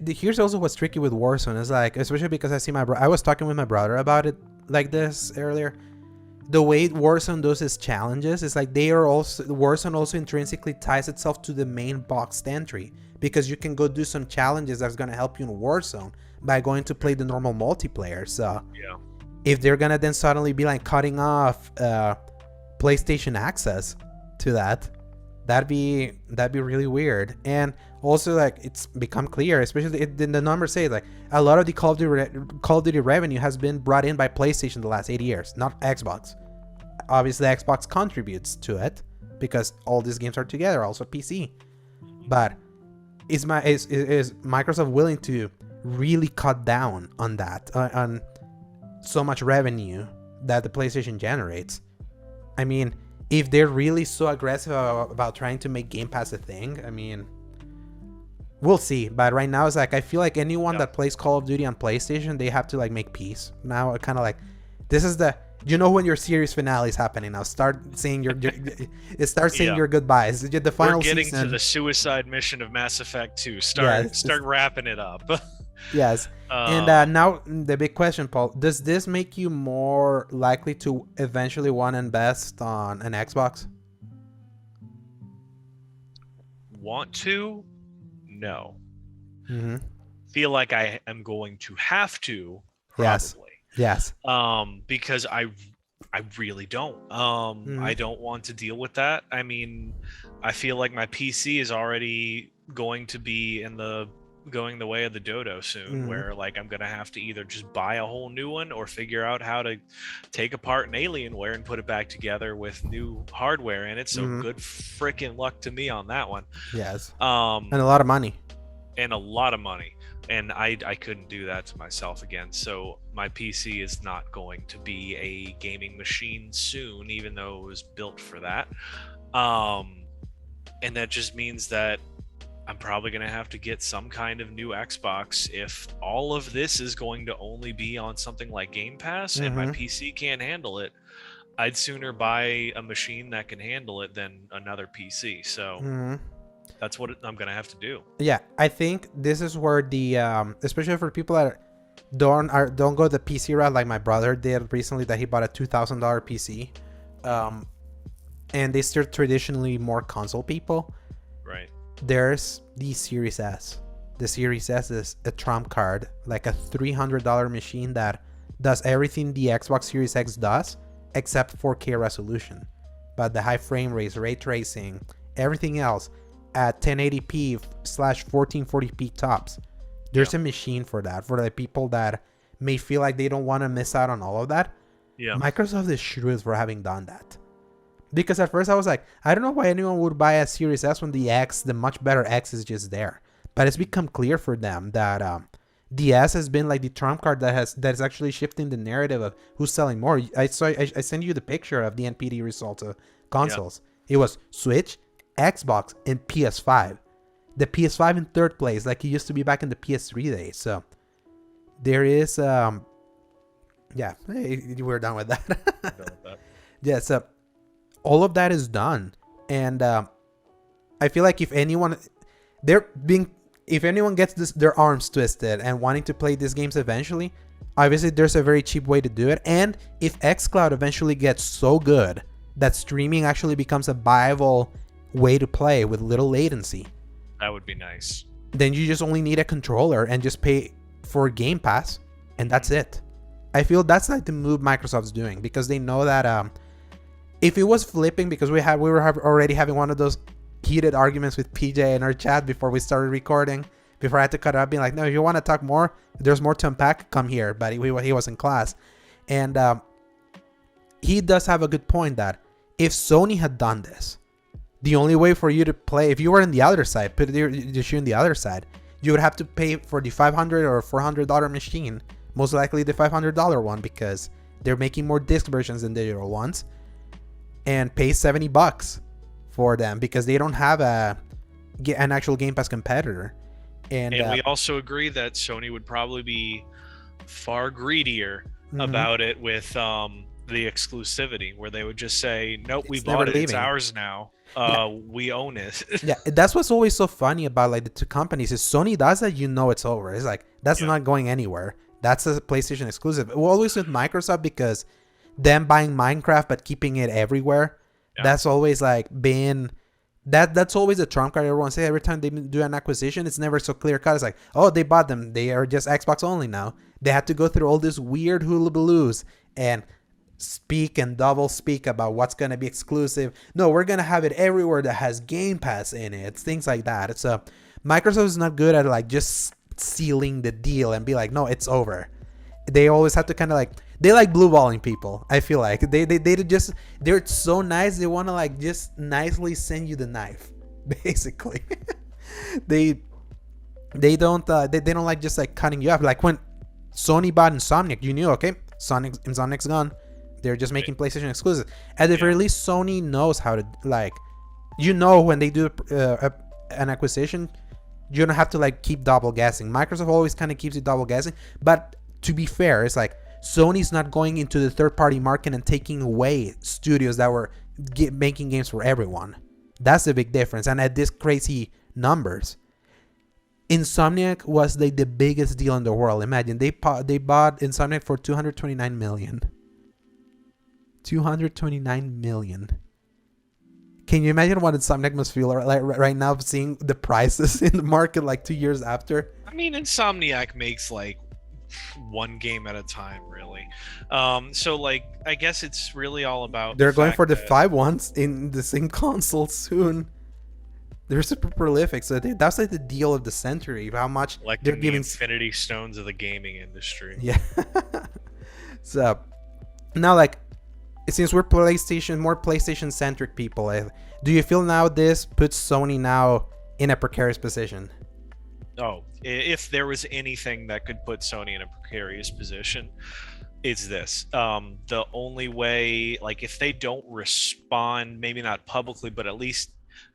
here's also what's tricky with Warzone is like, especially because I see I was talking with my brother about it like this earlier. The way Warzone does its challenges is like Warzone also intrinsically ties itself to the main boxed entry, because you can go do some challenges that's going to help you in Warzone by going to play the normal multiplayer. So if they're going to then suddenly be like cutting off PlayStation access to that'd be really weird. And also, like, it's become clear, especially the numbers say like a lot of the Call of Duty revenue has been brought in by PlayStation the last 8 years, not Xbox. Obviously Xbox contributes to it because all these games are together, also PC. But is Microsoft willing to really cut down on that, on so much revenue that the PlayStation generates? I mean, if they're really so aggressive about trying to make Game Pass a thing, I mean, we'll see. But right now, it's like, I feel like anyone that plays Call of Duty on PlayStation, they have to like make peace. Now, kind of like, this is when your series finale is happening now. Start saying your goodbyes. The final We're getting season. to the suicide mission of Mass Effect 2. Start wrapping it up. Yes. And now the big question, Paul, does this make you more likely to eventually want to invest on an Xbox? Want to? No. Mm-hmm. Feel like I am going to have to, Yes. probably. Yes. Because I really don't. I don't want to deal with that. I mean, I feel like my PC is already going to be going the way of the dodo soon, where like I'm gonna have to either just buy a whole new one or figure out how to take apart an Alienware and put it back together with new hardware in it. So good freaking luck to me on that one. Yes. And a lot of money. And a lot of money. And I couldn't do that to myself again. So my PC is not going to be a gaming machine soon, even though it was built for that. And that just means that I'm probably going to have to get some kind of new Xbox if all of this is going to only be on something like Game Pass and my PC can't handle it. I'd sooner buy a machine that can handle it than another PC. So that's what I'm going to have to do. Yeah, I think this is where the especially for people that don't go the PC route like my brother did recently, that he bought a $2,000 PC, and they still traditionally more console people. Right. There's the Series S. The Series S is a trump card, like a $300 machine that does everything the Xbox Series X does except 4K resolution, but the high frame rates, ray tracing, everything else at 1080p/1440p tops. There's a machine for that, for the people that may feel like they don't want to miss out on all of that. Yeah. Microsoft is shrewd for having done that. Because at first I was like, I don't know why anyone would buy a Series S when the much better X is just there. But it's become clear for them that the S has been like the trump card that is actually shifting the narrative of who's selling more. I sent you the picture of the NPD results of consoles. Yeah. It was Switch, Xbox, and PS5. The PS5 in third place, like it used to be back in the PS3 days. So there is, we're done with that. Yeah, so all of that is done, and I feel like if anyone gets their arms twisted and wanting to play these games eventually, obviously there's a very cheap way to do it. And if xCloud eventually gets so good that streaming actually becomes a viable way to play with little latency, that would be nice. Then you just only need a controller and just pay for Game Pass, and that's it. I feel that's like the move Microsoft's doing, because they know that if it was flipping, because we were already having one of those heated arguments with PJ in our chat before we started recording, before I had to cut it up, being like, no, if you want to talk more, there's more to unpack, come here. But he was in class. And he does have a good point that if Sony had done this, the only way for you to play, if you were on the other side, put your shoe on the other side, you would have to pay for the $500 or $400 machine, most likely the $500 one, because they're making more disc versions than digital ones, and pay $70 for them because they don't have an actual Game Pass competitor. And we also agree that Sony would probably be far greedier about it with the exclusivity, where they would just say, nope, we bought it, it's ours now. We own it. Yeah, that's what's always so funny about like the two companies is Sony does that, it's over. It's like, that's not going anywhere. That's a PlayStation exclusive. Well, always with Microsoft, because them buying Minecraft but keeping it everywhere, that's always like been that's always a trump card. Everyone say every time they do an acquisition, it's never so clear cut. It's like, oh, they bought them, they are just Xbox only now. They had to go through all this weird hullabaloo's and speak and double speak about what's going to be exclusive. No, we're going to have it everywhere that has Game Pass in it. Things like that. It's Microsoft is not good at like just sealing the deal and be like, no, it's over. They always have to kind of like, they like blue balling people. I feel like they're so nice. They want to like just nicely send you the knife, basically. they don't like just like cutting you up. Like when Sony bought Insomniac, you knew, okay, Insomniac's gone. They're just making PlayStation exclusive. At the very least, Sony knows how to, like, when they do an acquisition, you don't have to like keep double guessing. Microsoft always kind of keeps you double guessing. But to be fair, it's like Sony's not going into the third party market and taking away studios that were making games for everyone. That's the big difference. And at this crazy numbers, Insomniac was like the biggest deal in the world. Imagine they bought Insomniac for 229 million. 229 million. Can you imagine what Insomniac must feel like right now, seeing the prices in the market like 2 years after? I mean, Insomniac makes like one game at a time, really. So like, I guess it's really all about. They're going for the 5 ones in the same console soon. They're super prolific, so that's like the deal of the century. How much they're giving Infinity Stones of the gaming industry. Yeah. So now, like, since we're more PlayStation centric people, do you feel now this puts Sony now in a precarious position? Oh, if there was anything that could put Sony in a precarious position, it's this. The only way, like, if they don't respond, maybe not publicly, but at least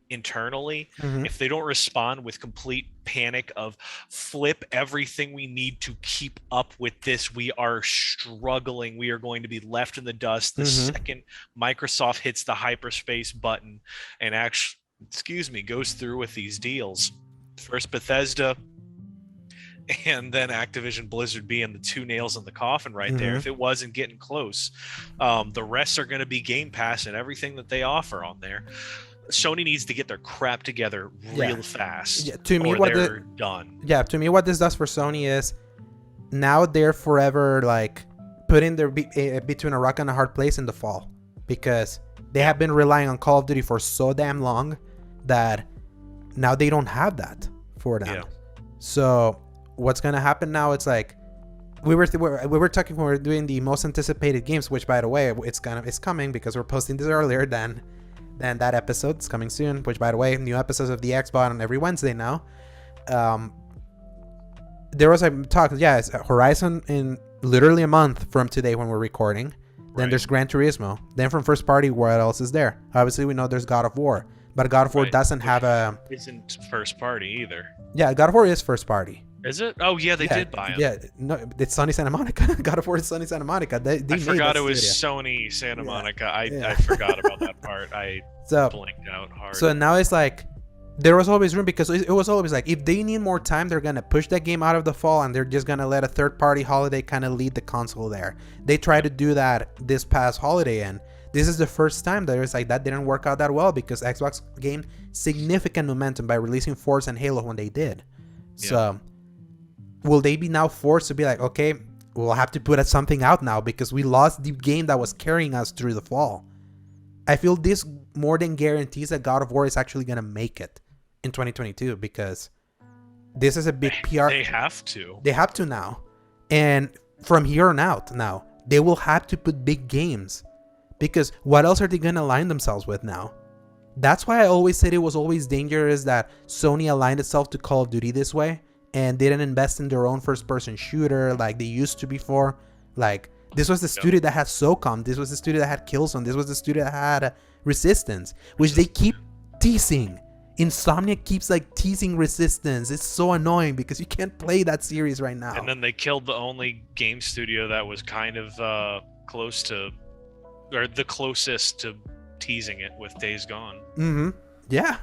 internally, if they don't respond with complete panic of flip everything we need to keep up with this, we are struggling, we are going to be left in the dust the second Microsoft hits the hyperspace button and actually goes through with these deals. First Bethesda and then Activision Blizzard being the two nails in the coffin right there. If it wasn't getting close, the rest are going to be Game Pass and everything that they offer on there. Sony needs to get their crap together real fast. Yeah, to me, they're done. Yeah, to me, what this does for Sony is now they're forever like putting their between a rock and a hard place in the fall, because they have been relying on Call of Duty for so damn long that now they don't have that for them. Yeah. So what's gonna happen now? It's like we were talking when we were doing the most anticipated games, which by the way, it's coming because we're posting this earlier than that episode. It's coming soon, which by the way, new episodes of the Xbox on every Wednesday now. There was a talk, it's Horizon in literally a month from today when we're recording. Then there's Gran Turismo. Then from first party, what else is there? Obviously we know there's God of War, but God of War doesn't have a... Isn't first party either. Yeah, God of War is first party. Is it? Oh yeah, they did buy it. Yeah, no, it's Sony Santa Monica. God of War is Sony Santa Monica. They I forgot it was Sony Santa Monica. I forgot about that part. I blanked out hard. So now it's like there was always room, because it was always like if they need more time, they're gonna push that game out of the fall and they're just gonna let a third-party holiday kind of lead the console there. They tried to do that this past holiday, and this is the first time that it's like that didn't work out that well, because Xbox gained significant momentum by releasing Forza and Halo when they did. Yeah. So will they be now forced to be like, okay, we'll have to put something out now because we lost the game that was carrying us through the fall? I feel this more than guarantees that God of War is actually going to make it in 2022, because this is a big PR. They have to. They have to now. And from here on out now, they will have to put big games, because what else are they going to align themselves with now? That's why I always said it was always dangerous that Sony aligned itself to Call of Duty this way and didn't invest in their own first-person shooter like they used to before. Like, this was the studio that had SOCOM. This was the studio that had Killzone. This was the studio that had Resistance, which they keep teasing. Insomniac keeps like teasing Resistance. It's so annoying because you can't play that series right now. And then they killed the only game studio that was kind of close to, or the closest to teasing it with Days Gone. Yeah.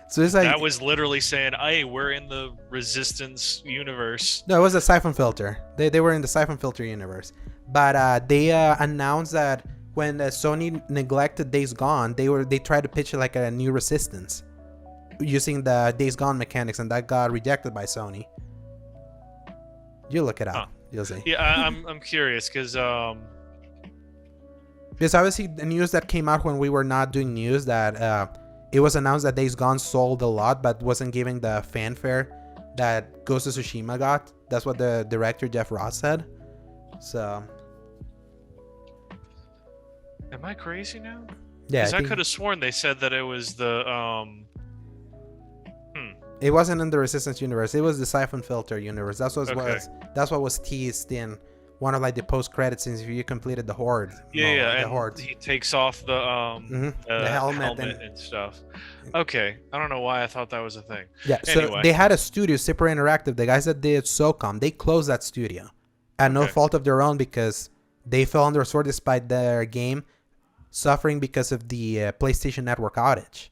So it's like, that was literally saying, hey, we're in the Resistance universe. No, it was a Siphon Filter. They were in the Siphon Filter universe. But they announced that when Sony neglected Days Gone, they tried to pitch it like a new Resistance using the Days Gone mechanics, and that got rejected by Sony. You look it up. You'll see. Yeah, I'm curious because obviously the news that came out when we were not doing news, that it was announced that Days Gone sold a lot but wasn't giving the fanfare that Ghost of Tsushima got. That's what the director Jeff Ross said. So, am I crazy now? Yeah, because I could have sworn they said that it was the It wasn't in the Resistance universe. It was the Siphon Filter universe. That's what was teased in one of like the post credits scenes if you completed the Horde. The Horde. He takes off the helmet and stuff. Okay, I don't know why I thought that was a thing. Yeah, anyway. So they had a studio, Super Interactive, the guys that did SOCOM. They closed that studio at no fault of their own because they fell on their sword despite their game suffering because of the PlayStation Network outage.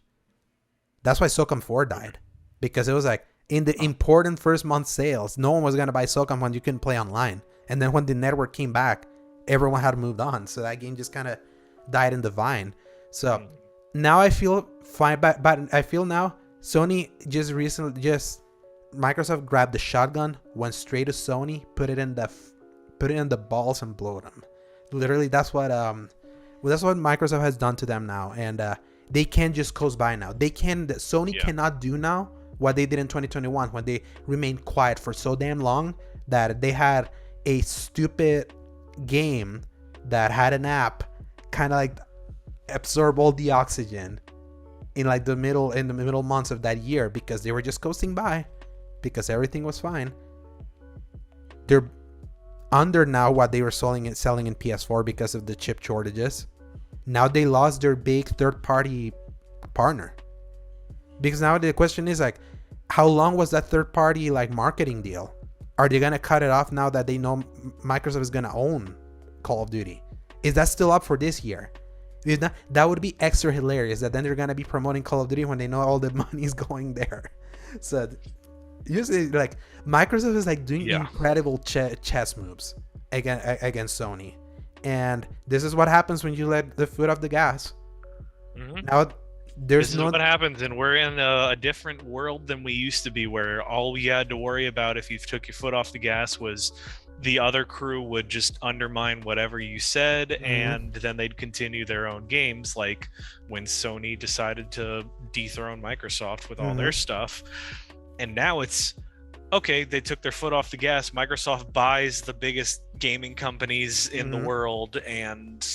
That's why SOCOM 4 died, because it was like in the important first month sales. No one was gonna buy SOCOM when you couldn't play online. And then when the network came back, everyone had moved on. So that game just kind of died in the vine. So now I feel fine, but I feel now Sony just Microsoft grabbed the shotgun, went straight to Sony, put it in the balls and blow them. Literally, that's what Microsoft has done to them now, and they can't just coast by now. Sony cannot do now what they did in 2021 when they remained quiet for so damn long that they had a stupid game that had an app kind of like absorb all the oxygen in like the middle months of that year because they were just coasting by because everything was fine. They're under now what they were selling in PS4 because of the chip shortages. Now they lost their big third-party partner. Because now the question is like, how long was that third-party like marketing deal? Are they gonna cut it off now that they know Microsoft is gonna own Call of Duty? Is that still up for this year? That would be extra hilarious. That then they're gonna be promoting Call of Duty when they know all the money is going there. So usually, like Microsoft is like doing incredible chess moves against Sony, and this is what happens when you let the foot off the gas. Now this is what happens, and we're in a different world than we used to be, where all we had to worry about if you took your foot off the gas was the other crew would just undermine whatever you said, and then they'd continue their own games, like when Sony decided to dethrone Microsoft with all their stuff. And now it's okay, they took their foot off the gas. Microsoft buys the biggest gaming companies in the world, and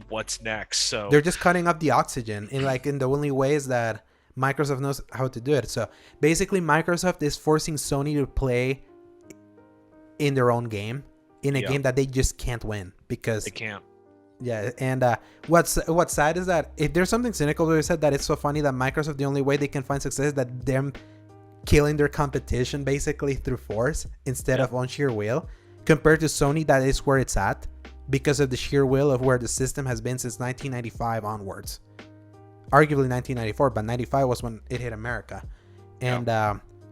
what's next? So they're just cutting up the oxygen in the only ways that Microsoft knows how to do it. So basically Microsoft is forcing Sony to play in their own game, in a game that they just can't win because they can't. Yeah, and what's sad is that if there's something cynical they said, that it's so funny that Microsoft, the only way they can find success is that them killing their competition basically through force instead of on sheer will, compared to Sony that is where it's at because of the sheer will of where the system has been since 1995 onwards. Arguably 1994, but 95 was when it hit America. And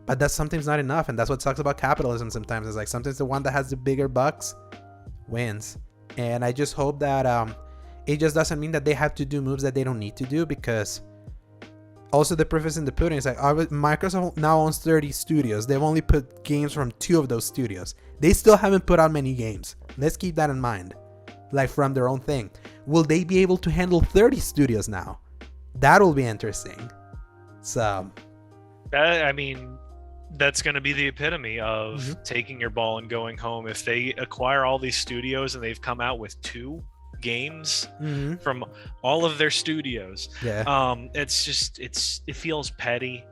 but that sometimes not enough, and that's what sucks about capitalism sometimes. It's like sometimes the one that has the bigger bucks wins. And I just hope that it just doesn't mean that they have to do moves that they don't need to do, because also the proof is in the pudding. It's like Microsoft now owns 30 studios. They've only put games from 2 of those studios. They still haven't put out many games. Let's keep that in mind. Like from their own thing. Will they be able to handle 30 studios now? That will be interesting. So I mean, that's going to be the epitome of taking your ball and going home. If they acquire all these studios and they've come out with 2 games from all of their studios, it's just it feels petty,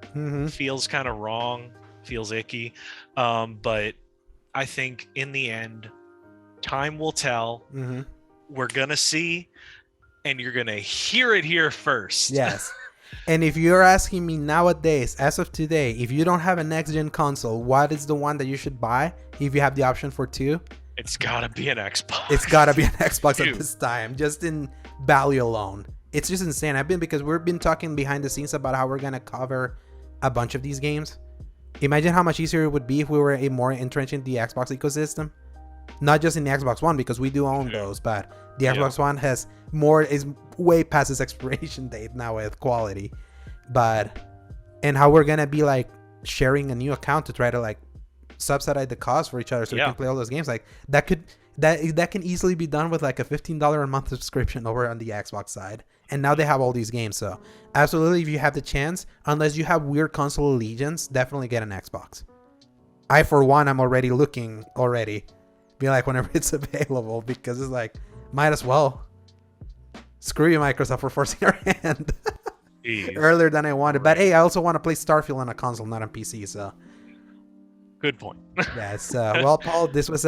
feels kind of wrong, feels icky, but I think in the end time will tell. We're gonna see, and you're gonna hear it here first. Yes. And if you're asking me nowadays, as of today, if you don't have a next-gen console, what is the one that you should buy if you have the option for 2? It's gotta be an Xbox. It's gotta be an Xbox at this time, just in value alone. It's just insane. Because we've been talking behind the scenes about how we're gonna cover a bunch of these games. Imagine how much easier it would be if we were more entrenched in the Xbox ecosystem. Not just in the Xbox One, because we do own those, but the Xbox One is way past its expiration date now with quality. And how we're gonna be like sharing a new account to try to like subsidize the cost for each other so we can play all those games. Like that can easily be done with like a $15 a month subscription over on the Xbox side. And now they have all these games. So absolutely, if you have the chance, unless you have weird console allegiance, definitely get an Xbox. I, for one, I'm already looking be like whenever it's available, because it's like, might as well. Screw you, Microsoft, for forcing our hand earlier than I wanted. But hey, I also want to play Starfield on a console, not on PC. So good point. Yes. Well, Paul, this was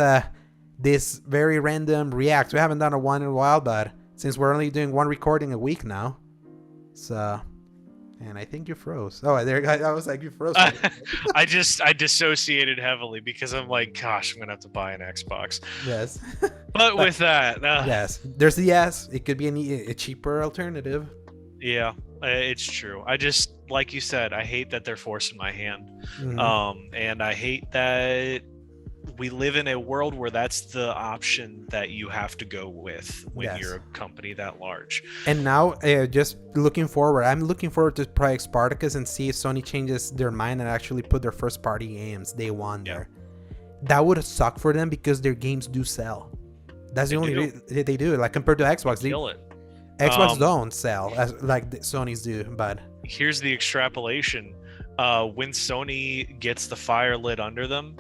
this very random react. We haven't done one in a while, but since we're only doing one recording a week now, so. And I think you froze. Oh, there. I was like, you froze. I dissociated heavily because I'm like, gosh, I'm gonna have to buy an Xbox. Yes. But with that, yes, there's the yes. It could be a cheaper alternative. Yeah. It's true. I just, like you said, I hate that they're forcing my hand. And I hate that we live in a world where that's the option that you have to go with when Yes. you're a company that large. And now, just looking forward, I'm looking forward to Project Spartacus and see if Sony changes their mind and actually put their first party games day one there. That would suck for them because their games do sell. That's the only they do. Like compared to Xbox, They kill it. Xbox don't sell as like Sony's do. But here's the extrapolation: when Sony gets the fire lit under them,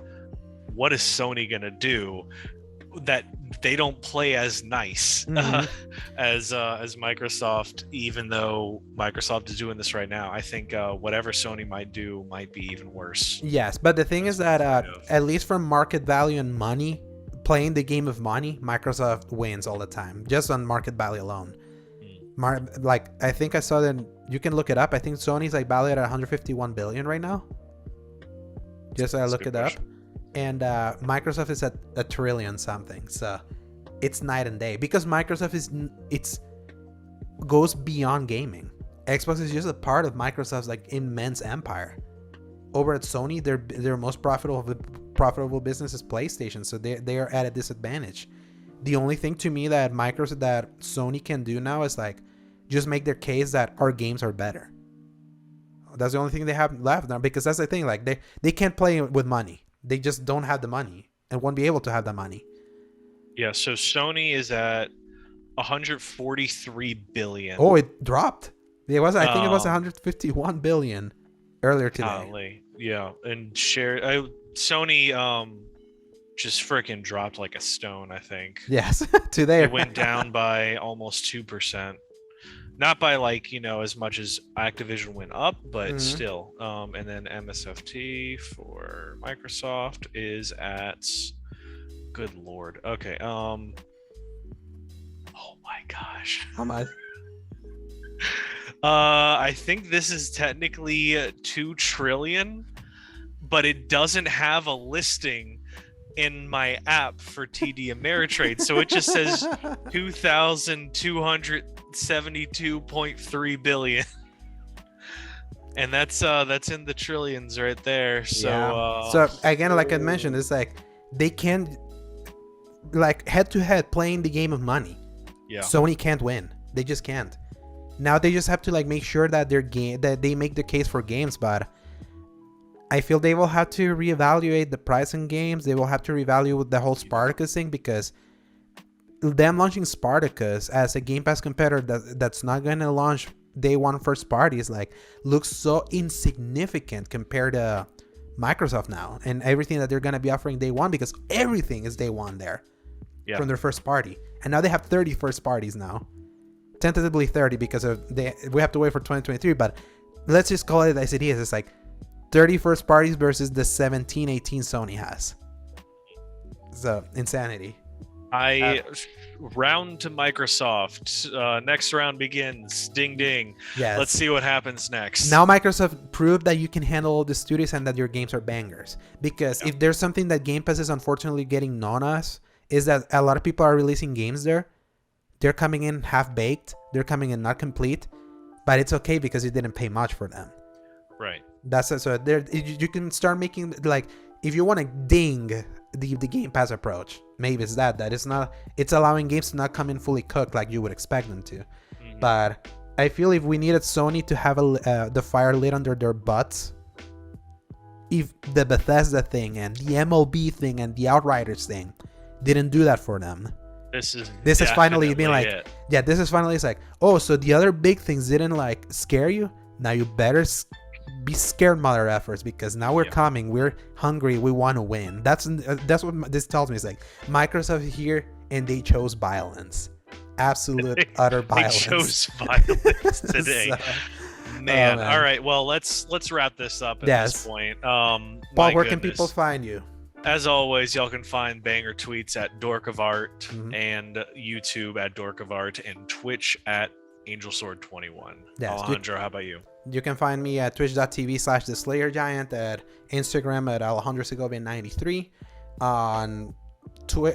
what is Sony gonna do that they don't play as nice as Microsoft? Even though Microsoft is doing this right now, I think whatever Sony might do might be even worse. Yes, but the thing is that at least from market value and money, playing the game of money, Microsoft wins all the time, just on market value alone. Like I think I saw that, you can look it up. I think Sony's like valued at 151 billion right now. Just I look it up, and Microsoft is at a trillion something. So it's night and day because Microsoft goes beyond gaming. Xbox is just a part of Microsoft's like immense empire. Over at Sony, their most profitable business is PlayStation, so they are at a disadvantage. The only thing to me that Sony can do now is like just make their case that our games are better. That's the only thing they have left now, because that's the thing, like they can't play with money. They just don't have the money and won't be able to have the money. Yeah, so Sony is at 143 billion. Oh, it dropped. I think it was 151 billion earlier today. Golly. Yeah, and Sony just freaking dropped like a stone, I think. Yes, today it went down by almost 2%. Not by like, as much as Activision went up, but still. And then MSFT for Microsoft is at, good lord. Okay. Oh my gosh. How much? I think this is technically 2 trillion, but it doesn't have a listing in my app for TD Ameritrade, so it just says 2,272.3 billion, and that's in the trillions right there. So so again, like I mentioned, it's like they can't, like head to head playing the game of money. Yeah, Sony can't win. They just can't. Now they just have to like make sure that that they make the case for games, but I feel they will have to reevaluate the price in games. They will have to reevaluate the whole Spartacus thing, because them launching Spartacus as a Game Pass competitor that's not going to launch day one first party is like looks so insignificant compared to Microsoft now and everything that they're going to be offering day one, because everything is day one there from their first party. And now they have 30 first parties now. Tentatively 30 because we have to wait for 2023, but let's just call it as it is. It's like 30 first parties versus the 17, 18 Sony has. So, insanity. Round to Microsoft. Next round begins. Ding, ding. Yes. Let's see what happens next. Now Microsoft proved that you can handle all the studios and that your games are bangers. Because if there's something that Game Pass is unfortunately getting known as, is that a lot of people are releasing games there. They're coming in half-baked. They're coming in not complete. But it's okay because you didn't pay much for them. Right. That's it. So there, you can start making, like, if you want to ding the Game Pass approach, maybe it's that it's allowing games to not come in fully cooked like you would expect them to. But I feel if we needed Sony to have the fire lit under their butts, if the Bethesda thing and the MLB thing and the Outriders thing didn't do that for them, this is finally being like this is finally, it's like, oh, so the other big things didn't like scare you. Now you better be scared, mother efforts, because now we're coming, we're hungry, we want to win. That's what this tells me. It's like Microsoft here and they chose violence, absolute utter violence. They chose violence today. Man, man. All right, well, let's wrap this up at this point. Paul, where can people find you? As always, y'all can find banger tweets at Dork of Art and YouTube at Dork of Art and Twitch at AngelSword21. Alejandro, how about you? You can find me at twitch.tv/theslayergiant, at Instagram at Alejandro Segovia 93, on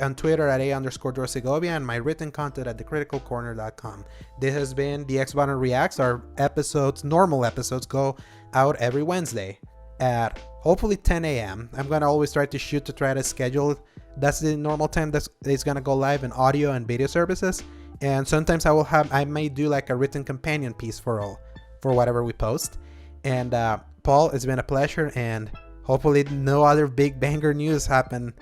on Twitter at a_Segovia, and my written content at thecriticalcorner.com. This has been the X Button Reacts. Our normal episodes, go out every Wednesday at hopefully 10 a.m. I'm gonna always try to schedule it. That's the normal time that it's gonna go live in audio and video services. And sometimes I may do like a written companion piece for whatever we post. And Paul, it's been a pleasure, and hopefully no other big banger news happen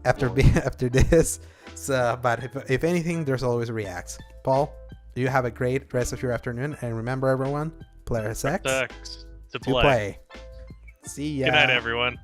after this. So, but if anything, there's always reacts. Paul, you have a great rest of your afternoon, and remember, everyone, player sex to play. See ya. Good night, everyone.